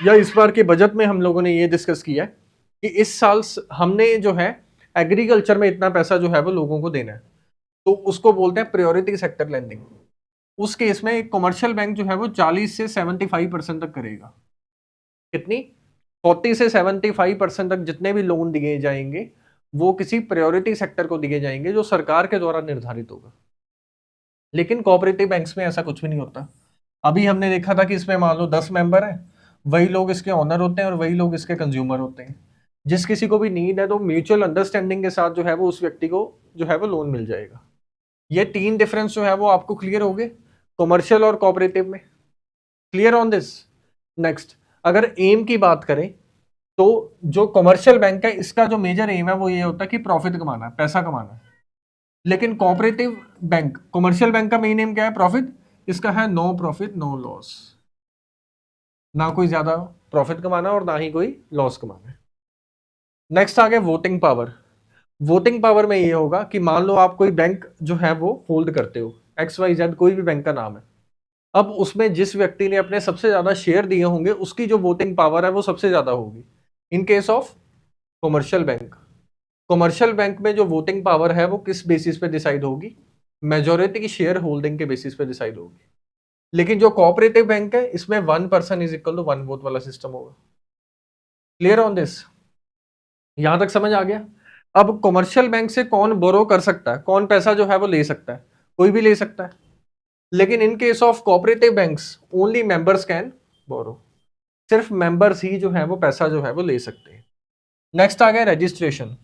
या इस बार के बजट में हम लोगों ने ये डिस्कस किया है कि इस साल हमने जो है एग्रीकल्चर में इतना पैसा जो है वो लोगों को देना है, तो उसको बोलते हैं प्रायोरिटी सेक्टर लेंडिंग। उस केस में एक कमर्शियल बैंक जो है वो 40 से 75% तक करेगा। कितनी, 40 से 75% तक जितने भी लोन दिए जाएंगे वो किसी प्रायोरिटी सेक्टर को दिए जाएंगे जो सरकार के द्वारा निर्धारित होगा। लेकिन कोऑपरेटिव बैंक्स में ऐसा कुछ भी नहीं होता। अभी हमने देखा था कि इसमें मान लो 10 मेंबर हैं, वही लोग इसके ऑनर होते हैं और वही लोग इसके कंज्यूमर होते हैं। जिस किसी को भी नीड है तो म्यूचुअल अंडरस्टैंडिंग के साथ जो है वो उस व्यक्ति को जो है वो लोन मिल जाएगा। ये तीन डिफरेंस जो है वो आपको क्लियर हो गए कॉमर्शियल और कोऑपरेटिव में। Clear on this. नेक्स्ट, अगर एम की बात करें तो जो कॉमर्शियल बैंक है इसका जो मेजर एम है वो ये होता है कि प्रॉफिट कमाना है, पैसा कमाना है। लेकिन कोऑपरेटिव बैंक, कॉमर्शियल बैंक का मेन एम क्या है, प्रॉफिट। इसका है नो प्रॉफिट नो लॉस, ना कोई ज्यादा प्रॉफिट कमाना और ना ही कोई लॉस कमाना। नेक्स्ट आ गया वोटिंग पावर। वोटिंग पावर में ये होगा कि मान लो आप कोई बैंक जो है वो होल्ड करते हो, XYZ कोई भी बैंक का नाम है। अब उसमें जिस व्यक्ति ने अपने सबसे ज्यादा शेयर दिए होंगे उसकी जो वोटिंग पावर है वो सबसे ज्यादा होगी। इन case of commercial bank, commercial bank में जो वोटिंग पावर है वो किस बेसिस पे डिसाइड होगी, मेजोरिटी की शेयर होल्डिंग के बेसिस पे डिसाइड होगी। लेकिन जो कोऑपरेटिव बैंक है इसमें 1 person is equal to 1 vote वाला सिस्टम होगा। क्लियर ऑन दिस, यहां तक समझ आ गया। अब कॉमर्शियल बैंक से कौन बोरो कर सकता है, कौन पैसा जो है वो ले सकता है, कोई भी ले सकता है। लेकिन in case of cooperative banks only members can borrow, सिर्फ मेंबर्स ही जो है वो पैसा जो है वो ले सकते हैं। नेक्स्ट आ गया रजिस्ट्रेशन।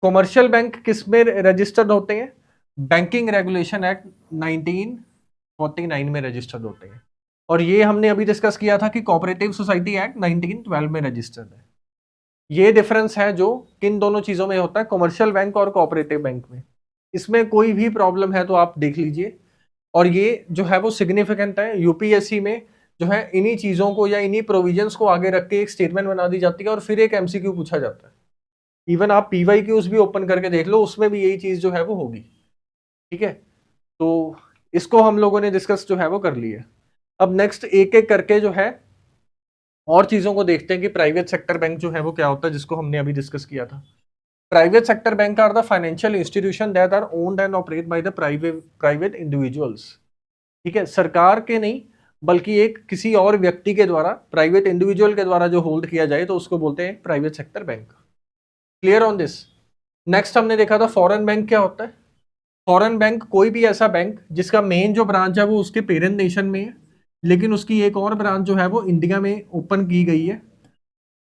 कॉमर्शियल बैंक किस में रजिस्टर्ड होते हैं, बैंकिंग रेगुलेशन एक्ट 1949 में रजिस्टर्ड होते हैं। और ये हमने अभी डिस्कस किया था कि कोऑपरेटिव सोसाइटी एक्ट 1912 में रजिस्टर्ड है। ये डिफरेंस है जो किन दोनों चीजों में होता है, कॉमर्शियल बैंक और कोऑपरेटिव बैंक में। इसमें कोई भी प्रॉब्लम है तो आप देख लीजिए। और ये जो है वो सिग्निफिकेंट है, यूपीएससी में जो है इन्हीं चीजों को या इन्हीं प्रोविजंस को आगे रख के एक स्टेटमेंट बना दी जाती है और फिर एक एमसीक्यू पूछा जाता है। इवन आप पीवाईक्यूज भी ओपन करके देख लो, उसमें भी यही चीज जो है वो होगी, ठीक है। तो इसको हम लोगों ने डिस्कस जो है वो कर लिया। अब नेक्स्ट एक एक करके जो है और चीजों को देखते हैं कि प्राइवेट सेक्टर बैंक जो है वो क्या होता है, जिसको हमने अभी डिस्कस किया था। Private sector bank are the financial institution that are owned and operate by the private individuals, ठीक है, सरकार के नहीं बल्कि एक किसी और व्यक्ति के द्वारा, प्राइवेट इंडिविजुअल के द्वारा जो होल्ड किया जाए तो उसको बोलते हैं private sector bank. Clear on this. Next हमने देखा था फॉरेन बैंक क्या होता है। फॉरेन बैंक कोई भी ऐसा बैंक जिसका मेन जो ब्रांच है वो उसके पेरेंट नेशन में है, लेकिन उसकी एक और ब्रांच जो है वो इंडिया में ओपन की गई है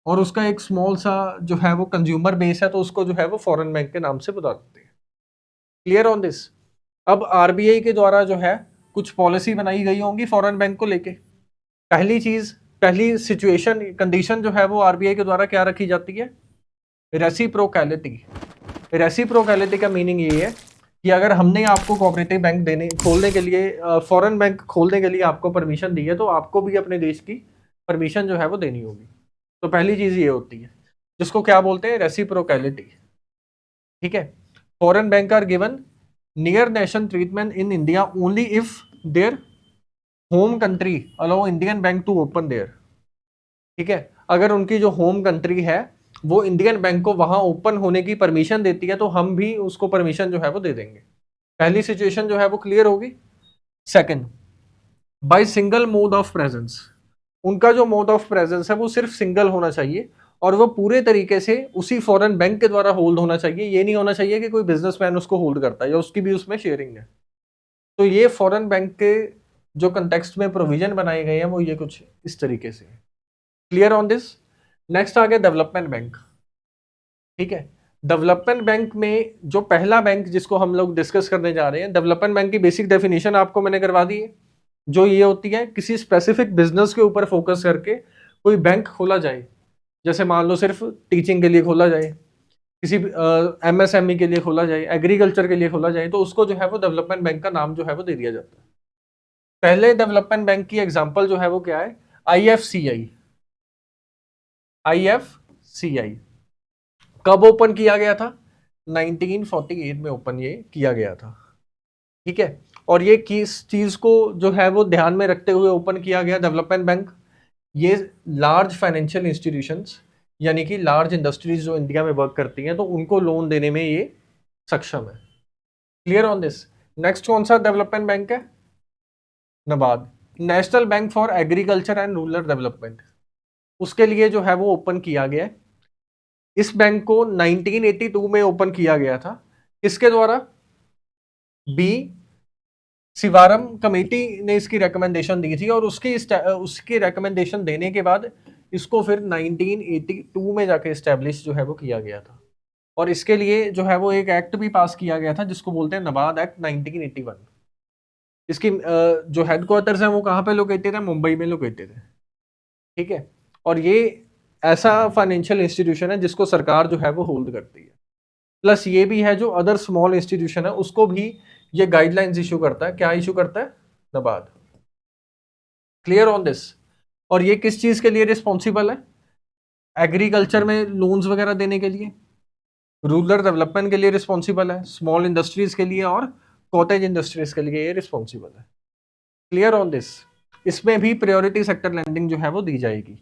और उसका एक स्मॉल सा जो है वो कंज्यूमर बेस है, तो उसको जो है वो फॉरेन बैंक के नाम से बताते हैं। Clear on this. अब आरबीआई के द्वारा जो है कुछ पॉलिसी बनाई गई होंगी फॉरेन बैंक को लेके। पहली चीज, पहली सिचुएशन कंडीशन जो है वो आरबीआई के द्वारा क्या रखी जाती है, रेसिप्रोकैलिटी। रेसिप्रोकैलिटी का मीनिंग ये है कि अगर हमने आपको कोऑपरेटिव बैंक खोलने के लिए, फॉरेन बैंक खोलने के लिए आपको परमिशन दी है, तो आपको भी अपने देश की परमिशन जो है वो देनी होगी। तो पहली चीज ये होती है, जिसको क्या बोलते हैं, रेसिप्रोकैलिटी। ठीक है, foreign bank are given near nation treatment in India only if their home country allow Indian bank to open there. ठीक है, अगर उनकी जो होम कंट्री है वो इंडियन बैंक को वहां ओपन होने की परमिशन देती है, तो हम भी उसको परमिशन जो है वो दे देंगे। पहली सिचुएशन जो है वो क्लियर होगी। Second, by single mode of presence. उनका जो मोड ऑफ प्रेजेंस है वो सिर्फ सिंगल होना चाहिए, और वो पूरे तरीके से उसी फॉरेन बैंक के द्वारा होल्ड होना चाहिए। ये नहीं होना चाहिए कि कोई बिजनेसमैन उसको होल्ड करता है या उसकी भी उसमें शेयरिंग है। तो ये फॉरेन बैंक के जो कंटेक्स्ट में प्रोविजन बनाए गए हैं वो ये कुछ इस तरीके से। Clear on this. नेक्स्ट आ गया डेवलपमेंट बैंक। ठीक है, डेवलपमेंट बैंक में जो पहला बैंक जिसको हम लोग डिस्कस करने जा रहे हैं, डेवलपमेंट बैंक की बेसिक डेफिनेशन आपको मैंने करवा दी है, जो ये होती है किसी स्पेसिफिक बिजनेस के ऊपर फोकस करके कोई बैंक खोला जाए। जैसे मान लो सिर्फ टीचिंग के लिए खोला जाए, किसी एमएसएमई के लिए खोला जाए, एग्रीकल्चर के लिए खोला जाए, तो उसको जो है वो डेवलपमेंट बैंक का नाम जो है वो दे दिया जाता है। पहले डेवलपमेंट बैंक की एग्जांपल जो है वो क्या है, आईएफसीआई। आईएफसीआई कब ओपन किया गया था, 1948 में ओपन ये किया गया था। ठीक है, और ये किस चीज को जो है वो ध्यान में रखते हुए ओपन किया गया डेवलपमेंट बैंक, ये लार्ज फाइनेंशियल इंस्टीट्यूशंस यानी कि लार्ज इंडस्ट्रीज जो इंडिया में वर्क करती हैं, तो उनको लोन देने में ये सक्षम है। Clear on this. नेक्स्ट कौन सा डेवलपमेंट बैंक है, NABARD, national bank for agriculture and rural development. उसके लिए जो है वो ओपन किया गया है। इस बैंक को 1982 में ओपन किया गया था। किसके द्वारा, बी शिवारम कमेटी ने इसकी रिकमेंडेशन दी थी, और उसकी रिकमेंडेशन देने के बाद इसको फिर 1982 में जाके स्टैब्लिश जो है वो किया गया था। और इसके लिए जो है वो एक एक्ट भी पास किया गया था जिसको बोलते हैं नबार्ड एक्ट 1981। इसकी जो हेडक्वार्टर्स है वो कहाँ पे लोकेटेड है, मुंबई में लोकेटेड है। ठीक है, और ये ऐसा फाइनेंशियल इंस्टीट्यूशन है जिसको सरकार जो है वो होल्ड करती है। प्लस ये भी है जो अदर स्मॉल इंस्टीट्यूशन है उसको भी ये गाइडलाइंस इशू करता है। क्या इशू करता है, नबार्ड। Clear on this. और ये किस चीज के लिए रिस्पॉन्सिबल है, एग्रीकल्चर में लोन्स वगैरह देने के लिए, रूरल डेवलपमेंट के लिए रिस्पॉन्सिबल है, स्मॉल इंडस्ट्रीज के लिए और कॉटेज इंडस्ट्रीज के लिए ये रिस्पॉन्सिबल है। Clear on this. इसमें भी प्रायोरिटी सेक्टर लैंडिंग जो है वो दी जाएगी,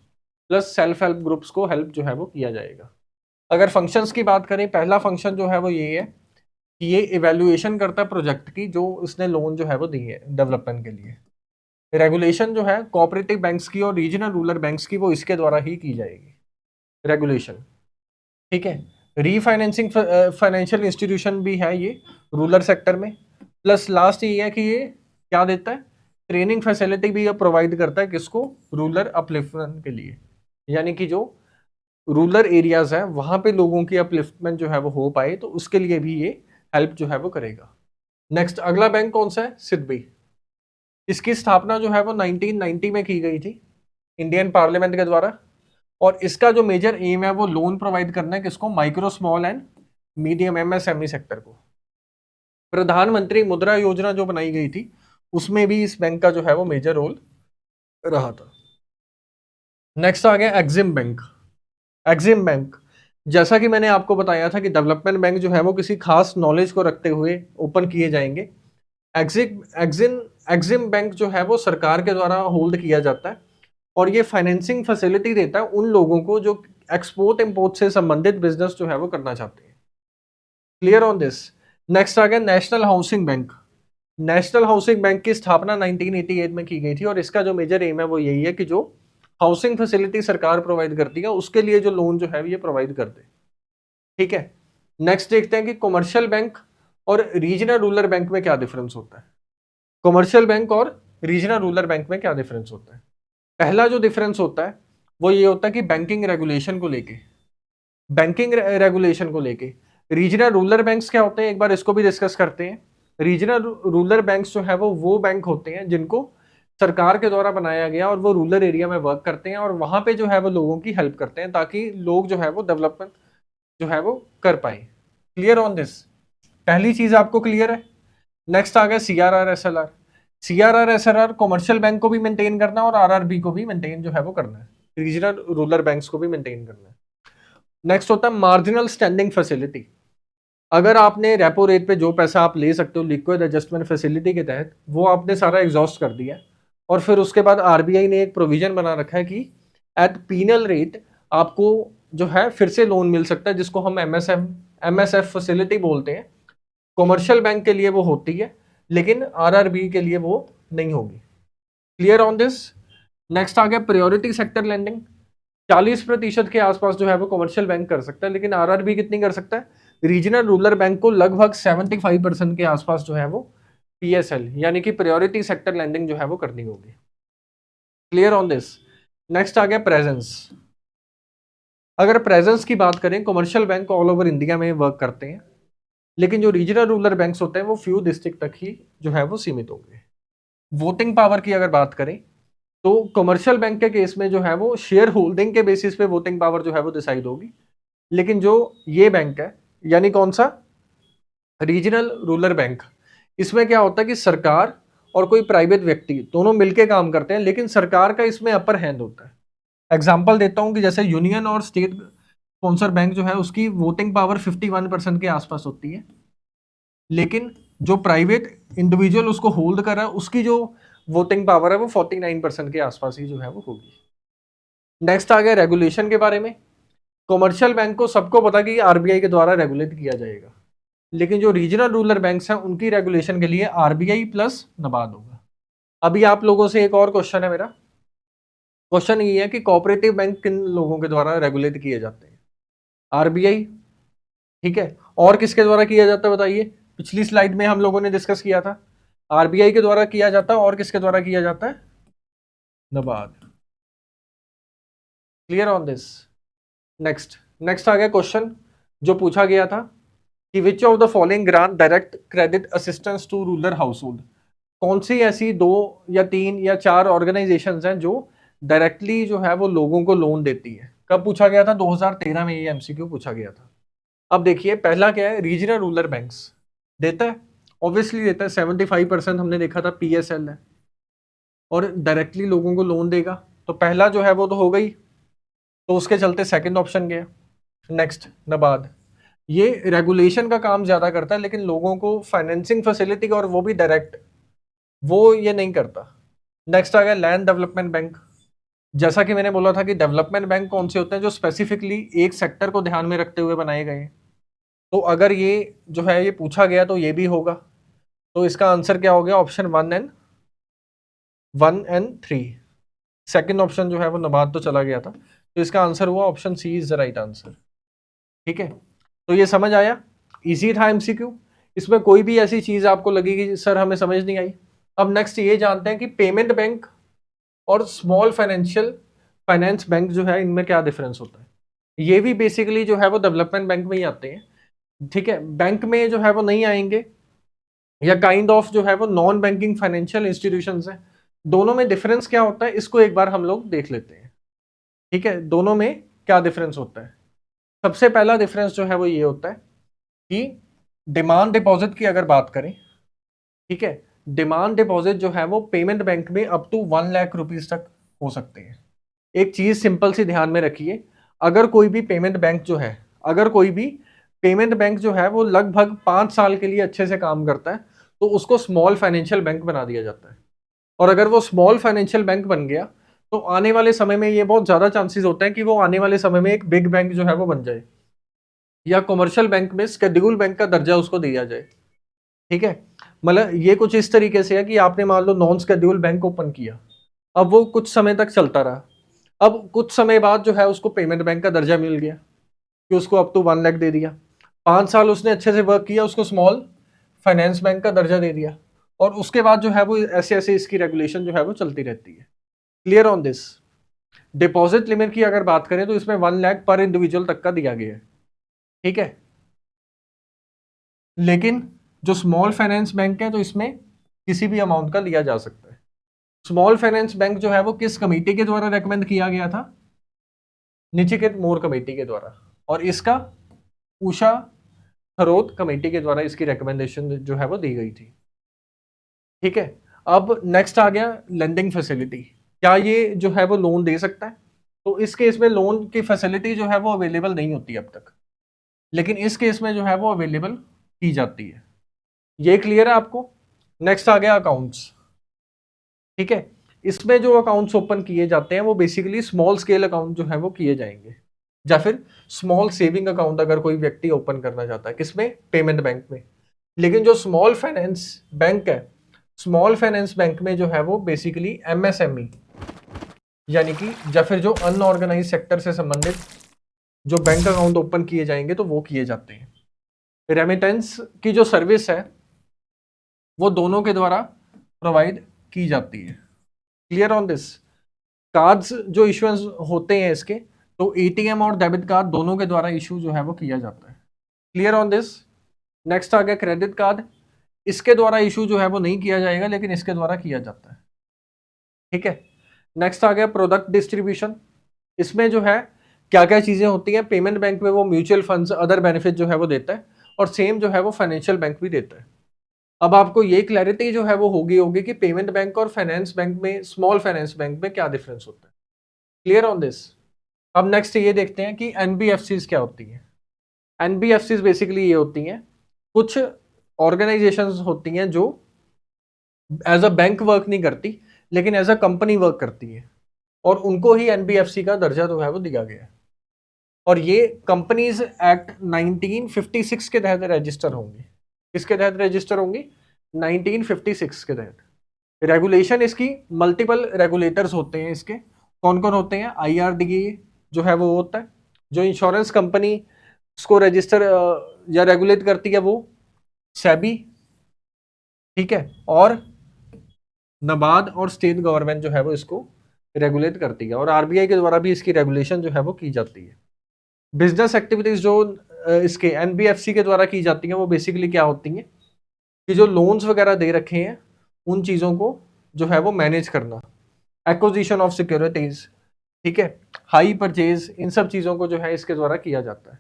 प्लस सेल्फ हेल्प ग्रुप्स को हेल्प जो है वो किया जाएगा। अगर फंक्शंस की बात करें, पहला फंक्शन जो है वो ये है कि ये इवेल्युएशन करता है प्रोजेक्ट की जो इसने लोन जो है वो दी है डेवलपमेंट के लिए। रेगुलेशन जो है कोऑपरेटिव बैंक्स की और रीजनल रूरल बैंक्स की वो इसके द्वारा ही की जाएगी, रेगुलेशन। ठीक है, रीफाइनेंसिंग फाइनेंशियल इंस्टीट्यूशन भी है ये रूरल सेक्टर में। प्लस लास्ट ये है कि ये क्या देता है, ट्रेनिंग फैसिलिटी भी प्रोवाइड करता है, किसको, रूरल अपलिफ्टमेंट के लिए। यानी कि जो रूरल एरियाज है वहां पे लोगों की अपलिफ्टमेंट जो है वो हो पाए, तो उसके लिए भी ये हेल्प जो है वो करेगा। नेक्स्ट अगला बैंक कौन सा है, सिडबी। इसकी स्थापना जो है वो 1990 में की गई थी इंडियन पार्लियामेंट के द्वारा, और इसका जो मेजर एम है वो लोन प्रोवाइड करना है, किसको, micro small and medium MSME sector को। प्रधानमंत्री मुद्रा योजना जो बनाई गई थी उसमें भी इस बैंक का जो है वो मेजर रोल रहा था। नेक्स्ट आ गया एग्जिम बैंक। एग्जिम बैंक, जैसा कि मैंने आपको बताया था कि डेवलपमेंट बैंक जो है वो किसी खास नॉलेज को रखते हुए ओपन किए जाएंगे। एग्जिम बैंक जो है वो सरकार के द्वारा होल्ड किया जाता है, और ये फाइनेंसिंग फैसिलिटी देता है उन लोगों को जो एक्सपोर्ट इंपोर्ट से संबंधित बिजनेस जो है वो करना चाहते हैं। Clear on this. नेक्स्ट आ गया national housing bank. National housing bank की स्थापना 1988 में की गई थी, और इसका जो मेजर एम है वो यही है कि जो हाउसिंग फैसिलिटी सरकार प्रोवाइड करती है उसके लिए जो लोन जो है ये प्रोवाइड करते हैं। ठीक है, नेक्स्ट देखते हैं कि कमर्शियल बैंक और रीजनल रूरल बैंक में क्या डिफरेंस होता है। कमर्शियल बैंक और रीजनल रूरल बैंक में क्या डिफरेंस होता है। पहला जो डिफरेंस होता है वो ये होता है कि बैंकिंग रेगुलेशन को लेके, बैंकिंग रेगुलेशन को लेके रीजनल रूरल बैंक्स क्या होते हैं, एक बार इसको भी डिस्कस करते हैं। रीजनल रूरल बैंक्स जो है वो बैंक होते हैं जिनको सरकार के द्वारा बनाया गया, और वो रूरल एरिया में वर्क करते हैं, और वहां पे जो है वो लोगों की हेल्प करते हैं ताकि लोग जो है वो डेवलपमेंट जो है वो कर पाए। Clear on this. पहली चीज आपको क्लियर है। नेक्स्ट आ गया CRR SLR. CRR SLR commercial bank को भी मेंटेन करना है और आरआरबी को भी मेंटेन जो है वो करना है, रीजनल रूरल बैंक्स को भी मेंटेन करना है। नेक्स्ट होता है मार्जिनल स्टैंडिंग फैसिलिटी। अगर आपने रेपो रेट पे जो पैसा आप ले सकते हो लिक्विड एडजस्टमेंट फैसिलिटी के तहत, वो आपने सारा एग्जॉस्ट कर दिया, और फिर उसके बाद आरबीआई ने एक प्रोविजन बना रखा है कि एट पीनल रेट आपको जो है फिर से लोन मिल सकता है, जिसको हम एमएसएफ फैसिलिटी बोलते हैं। कॉमर्शियल बैंक के लिए वो होती है, लेकिन आरआरबी के लिए वो नहीं होगी। Clear on this. नेक्स्ट आ गया प्रायोरिटी सेक्टर लेंडिंग। 40% के आसपास जो है वो कॉमर्शियल बैंक कर सकता है, लेकिन आरआरबी कितनी कर सकता है? रीजनल रूरल बैंक को लगभग 75% के आसपास जो है वो पीएसएल यानी कि प्रायोरिटी सेक्टर लेंडिंग जो है वो करनी होगी। Clear on this. नेक्स्ट आ गया प्रेजेंस। अगर प्रेजेंस की बात करें, commercial bank all over India में वर्क करते हैं, लेकिन जो रीजनल रूरल बैंक्स होते हैं वो फ्यू डिस्ट्रिक्ट तक ही जो है वो सीमित होंगे। वोटिंग पावर की अगर बात करें तो कॉमर्शियल बैंक के केस में जो है वो शेयर होल्डिंग के बेसिस पे वोटिंग पावर जो है वो डिसाइड होगी, लेकिन जो ये बैंक है यानी कौन सा, रीजनल रूरल बैंक, इसमें क्या होता है कि सरकार और कोई प्राइवेट व्यक्ति दोनों मिलके काम करते हैं, लेकिन सरकार का इसमें अपर हैंड होता है। एग्जाम्पल देता हूं कि जैसे यूनियन और स्टेट स्पॉन्सर बैंक जो है उसकी वोटिंग पावर 51% के आसपास होती है, लेकिन जो प्राइवेट इंडिविजुअल उसको होल्ड कर रहा है उसकी जो वोटिंग पावर है वो 49% के आसपास ही जो है वो होगी। नेक्स्ट आ गया रेगुलेशन के बारे में। कॉमर्शियल बैंक को सबको पता कि आरबीआई के द्वारा रेगुलेट किया जाएगा, लेकिन जो रीजनल रूरल बैंक्स हैं उनकी रेगुलेशन के लिए आरबीआई प्लस नबार्ड होगा। अभी आप लोगों से एक और क्वेश्चन है मेरा। क्वेश्चन ये है कि कोऑपरेटिव बैंक किन लोगों के द्वारा रेगुलेट किए जाते हैं? आरबीआई, ठीक है, और किसके द्वारा किया जाता है बताइए? पिछली स्लाइड में हम लोगों ने डिस्कस किया था, आरबीआई के द्वारा किया जाता है, और किसके द्वारा किया जाता है? NABARD. Clear on this. Next आ गया क्वेश्चन जो पूछा गया था कि which of the following grant direct credit assistance to rural household. कौन सी ऐसी 2 या 3 या 4 ऑर्गेनाइजेशंस हैं जो डायरेक्टली जो है वो लोगों को लोन देती है? कब पूछा गया था? 2013 में ये एमसीक्यू पूछा गया था। अब देखिए पहला क्या है, रीजनल रूरल बैंक्स देता है, ऑब्वियसली देता है। 75% हमने देखा था पीएसएल है, और डायरेक्टली लोगों को लोन देगा, तो पहला जो है वो तो हो गई, तो उसके चलते सेकंड ऑप्शन गया। नेक्स्ट नबार्ड, ये रेगुलेशन का काम ज्यादा करता है, लेकिन लोगों को फाइनेंसिंग फैसिलिटी और वो भी डायरेक्ट, वो ये नहीं करता। नेक्स्ट आ गया लैंड डेवलपमेंट बैंक। जैसा कि मैंने बोला था कि डेवलपमेंट बैंक कौन से होते हैं, जो स्पेसिफिकली एक सेक्टर को ध्यान में रखते हुए बनाए गए हैं। तो अगर ये जो है ये पूछा गया तो ये भी होगा, तो इसका आंसर क्या हो गया? Option 1 and 3। सेकंड ऑप्शन जो है वो नबार्ड तो चला गया था, तो इसका आंसर हुआ option C is the right answer. ठीक है, तो ये समझ आया, इजी था एमसीक्यू। इसमें कोई भी ऐसी चीज आपको लगेगी सर हमें समझ नहीं आई? अब नेक्स्ट ये जानते हैं कि पेमेंट बैंक और स्मॉल फाइनेंस बैंक जो है इनमें क्या डिफरेंस होता है। ये भी बेसिकली जो है वो डेवलपमेंट बैंक में ही आते हैं। ठीक है, बैंक में जो है वो नहीं आएंगे, या काइंड ऑफ जो है वो नॉन बैंकिंग फाइनेंशियल इंस्टीट्यूशंस है। दोनों में डिफरेंस क्या होता है इसको एक बार हम लोग देख लेते हैं। ठीक है, दोनों में क्या डिफरेंस होता है? सबसे पहला डिफरेंस जो है वो ये होता है कि डिमांड डिपॉजिट की अगर बात करें, ठीक है, डिमांड डिपॉजिट जो है वो पेमेंट बैंक में अप टू 1 लाख रुपीज तक हो सकते हैं। एक चीज सिंपल सी ध्यान में रखिए, अगर कोई भी पेमेंट बैंक जो है, अगर कोई भी पेमेंट बैंक जो है वो लगभग 5 साल के लिए अच्छे से काम करता है, तो उसको स्मॉल फाइनेंशियल बैंक बना दिया जाता है। और अगर वो स्मॉल फाइनेंशियल बैंक बन गया तो आने वाले समय में ये बहुत ज्यादा चांसेस होते हैं कि वो आने वाले समय में एक बिग बैंक जो है वो बन जाए, या कमर्शियल बैंक में शेड्यूल बैंक का दर्जा उसको दिया जाए। ठीक है, मतलब ये कुछ इस तरीके से है कि आपने मान लो नॉन शेड्यूल बैंक ओपन किया, अब वो कुछ समय तक चलता रहा, अब कुछ समय बाद जो है उसको पेमेंट बैंक का दर्जा मिल गया कि उसको अप टू 1 लाख दे दिया। 5 साल उसने अच्छे से वर्क किया, उसको स्मॉल फाइनेंस बैंक का दर्जा दे दिया, और उसके बाद जो है वो ऐसे ऐसे इसकी रेगुलेशन जो है वो चलती रहती है। Clear on this. Deposit limit की अगर बात करें तो इसमें 1 लाख पर इंडिविजुअल तक का दिया गया है। ठीक है, लेकिन जो स्मॉल फाइनेंस बैंक है तो इसमें किसी भी अमाउंट का लिया जा सकता है। स्मॉल फाइनेंस बैंक जो है वो किस कमेटी के द्वारा रेकमेंड किया गया था? निचिकेत मोर कमेटी के द्वारा, और इसका उषा थरोट कमेटी के द्वारा इसकी रिकमेंडेशन जो है वो दी गई थी। ठीक है, अब नेक्स्ट आ गया लेंडिंग फैसिलिटी। क्या ये जो है वो लोन दे सकता है? तो इस केस में लोन की फैसिलिटी जो है वो अवेलेबल नहीं होती अब तक, लेकिन इस केस में जो है वो अवेलेबल की जाती है। ये क्लियर है आपको? नेक्स्ट आ गया अकाउंट्स। ठीक है, इसमें जो अकाउंट्स ओपन किए जाते हैं वो बेसिकली स्मॉल स्केल अकाउंट जो है वो किए जाएंगे, या फिर स्मॉल सेविंग अकाउंट अगर कोई व्यक्ति ओपन करना चाहता है, किसमें? पेमेंट बैंक में। लेकिन जो स्मॉल फाइनेंस बैंक है, स्मॉल फाइनेंस बैंक में जो है वो बेसिकली एमएसएमई यानी कि या फिर जो अनऑर्गेनाइज सेक्टर से संबंधित जो बैंक अकाउंट ओपन किए जाएंगे तो वो किए जाते हैं। रेमिटेंस की जो सर्विस है वो दोनों के द्वारा प्रोवाइड की जाती है। Clear on this? कार्ड्स जो इश्यूएंस होते हैं इसके, तो एटीएम और डेबिट कार्ड दोनों के द्वारा इशू जो है वो किया जाता है। Clear on this? नेक्स्ट आ गया क्रेडिट कार्ड। इसके द्वारा इशू जो है वो नहीं किया जाएगा, लेकिन इसके द्वारा किया जाता है। ठीक है, नेक्स्ट आ गया प्रोडक्ट डिस्ट्रीब्यूशन। इसमें जो है क्या क्या चीजें होती हैं? पेमेंट बैंक में वो म्यूचुअल फंड्स, अदर बेनिफिट जो है वो देता है, और सेम जो है वो फाइनेंशियल बैंक भी देता है। अब आपको ये क्लैरिटी जो है वो होगी कि पेमेंट बैंक और फाइनेंस बैंक में, स्मॉल फाइनेंस बैंक में क्या डिफरेंस होता है। Clear on this? अब नेक्स्ट ये देखते हैं कि एनबीएफसीज क्या होती हैं। एनबीएफसीज बेसिकली ये होती हैं, कुछ ऑर्गेनाइजेशंस होती हैं जो एज अ बैंक वर्क नहीं करती, लेकिन एज अ कंपनी वर्क करती है, और उनको ही एनबीएफसी का दर्जा जो है वो दिया गया है। और ये कंपनीज एक्ट 1956 के तहत रजिस्टर होंगी। किसके तहत रजिस्टर होंगी? 1956 के तहत। रेगुलेशन इसकी, मल्टीपल रेगुलेटर्स होते हैं इसके। कौन कौन होते हैं? आईआरडीए जो है वो होता है, जो इंश्योरेंस कंपनी उसको रजिस्टर या रेगुलेट करती है वो सेबी। ठीक है, और नाबार्ड और स्टेट गवर्नमेंट जो है वो इसको रेगुलेट करती है, और आरबीआई के द्वारा भी इसकी रेगुलेशन जो है वो की जाती है। बिजनेस एक्टिविटीज जो इसके एनबीएफसी के द्वारा की जाती हैं वो बेसिकली क्या होती हैं कि जो लोन्स वगैरह दे रखे हैं उन चीज़ों को जो है वो मैनेज करना, एक्विजिशन ऑफ सिक्योरिटीज, ठीक है, हाई परचेज, इन सब चीज़ों को जो है इसके द्वारा किया जाता है।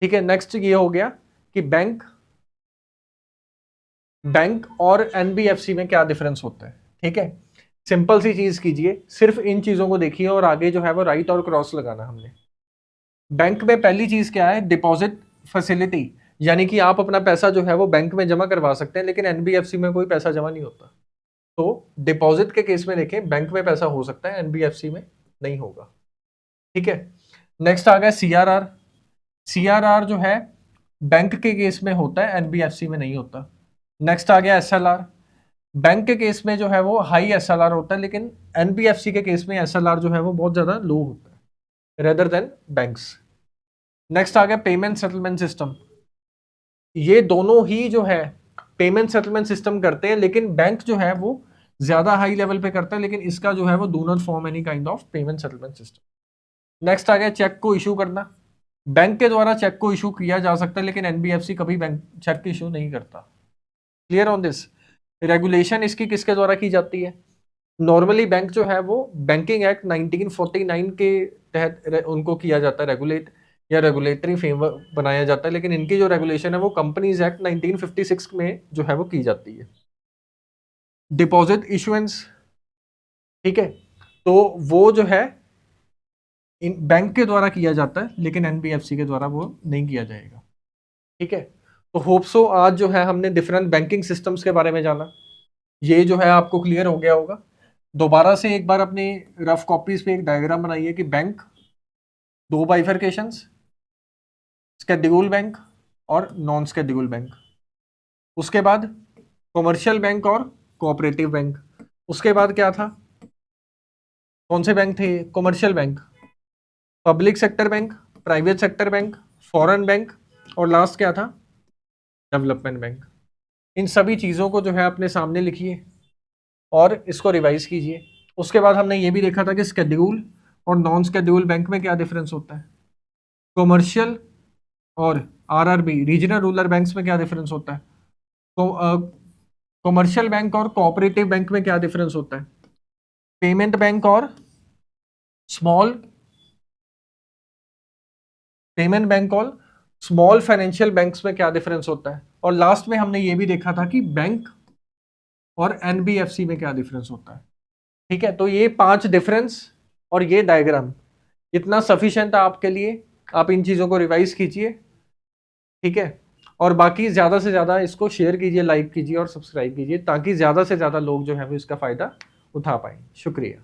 ठीक है, नेक्स्ट ये हो गया कि बैंक और एनबीएफसी में क्या डिफरेंस होता है। ठीक है, सिंपल सी चीज कीजिए, सिर्फ इन चीजों को देखिए और आगे जो है वो राइट और क्रॉस लगाना हमने। बैंक में पहली चीज क्या है? डिपॉजिट फैसिलिटी, यानी कि आप अपना पैसा जो है वो बैंक में जमा करवा सकते हैं, लेकिन एनबीएफसी में कोई पैसा जमा नहीं होता। तो डिपॉजिट के केस में देखें, बैंक में पैसा हो सकता है, एनबीएफसी में नहीं होगा। ठीक है, नेक्स्ट आ गया सीआरआर। सीआरआर जो है बैंक के केस में होता है, एनबीएफसी में नहीं होता। नेक्स्ट आ गया एसएलआर। बैंक के केस में जो है वो हाई एसएलआर होता है, लेकिन एनबीएफसी के केस में एसएलआर जो है वो बहुत ज्यादा लो होता है रेदर देन बैंक्स। नेक्स्ट आ गया पेमेंट सेटलमेंट सिस्टम। ये दोनों ही जो है पेमेंट सेटलमेंट सिस्टम करते हैं, लेकिन बैंक जो है वो ज्यादा हाई लेवल पे करता है, लेकिन इसका जो है वो do not form any kind of payment settlement system. Next आ गया चेक को इशू करना। बैंक के द्वारा चेक को इशू किया जा सकता है, लेकिन एनबीएफसी कभी बैंक चेक इशू नहीं करता। Clear on this? रेगुलेशन इसकी किसके द्वारा की जाती है? नॉर्मली बैंक जो है वो बैंकिंग एक्ट 1949 के तहत उनको किया जाता है रेगुलेट, या रेगुलेटरी फ्रेमवर्क बनाया जाता है, लेकिन इनकी जो रेगुलेशन है वो कंपनीज एक्ट 1956 में जो है वो की जाती है। डिपॉजिट इशुएंस, ठीक है, तो वो जो है इन बैंक के द्वारा किया जाता है, लेकिन एनबीएफसी के द्वारा वो नहीं किया जाएगा। ठीक है, तो होप सो आज जो है हमने डिफरेंट बैंकिंग सिस्टम्स के बारे में जाना, ये जो है आपको क्लियर हो गया होगा। दोबारा से एक बार अपनी रफ कॉपीज पे एक डायग्राम बनाइए कि बैंक, दो बाइफरकेशंस, स्केड्यूल बैंक और नॉन स्केड्यूल बैंक। उसके बाद कमर्शियल बैंक और कोऑपरेटिव बैंक। उसके बाद क्या था? कौन से बैंक थे? Commercial bank, public sector bank, private sector bank, foreign bank, और लास्ट क्या था? Development bank. इन सभी चीज़ों को जो है अपने सामने लिखिए और इसको रिवाइज कीजिए। उसके बाद हमने ये भी देखा था कि स्केड्यूल और नॉन स्केड्यूल बैंक में क्या डिफरेंस होता है। कमर्शियल और आरआरबी, रीजनल रूरल बैंक्स में क्या डिफरेंस होता है। कमर्शियल बैंक और कोऑपरेटिव बैंक में क्या डिफरेंस होता है। पेमेंट बैंक और स्मॉल पेमेंट बैंक और स्मॉल फाइनेंशियल बैंक्स में क्या डिफरेंस होता है, और लास्ट में हमने ये भी देखा था कि बैंक और एनबीएफसी में क्या डिफरेंस होता है। ठीक है, तो ये 5 डिफरेंस और ये डायग्राम इतना सफिशिएंट है आपके लिए, आप इन चीजों को रिवाइज कीजिए। ठीक है, और बाकी ज्यादा से ज्यादा इसको शेयर कीजिए, लाइक कीजिए और सब्सक्राइब कीजिए, ताकि ज्यादा से ज्यादा लोग जो है वो इसका फायदा उठा पाए। शुक्रिया।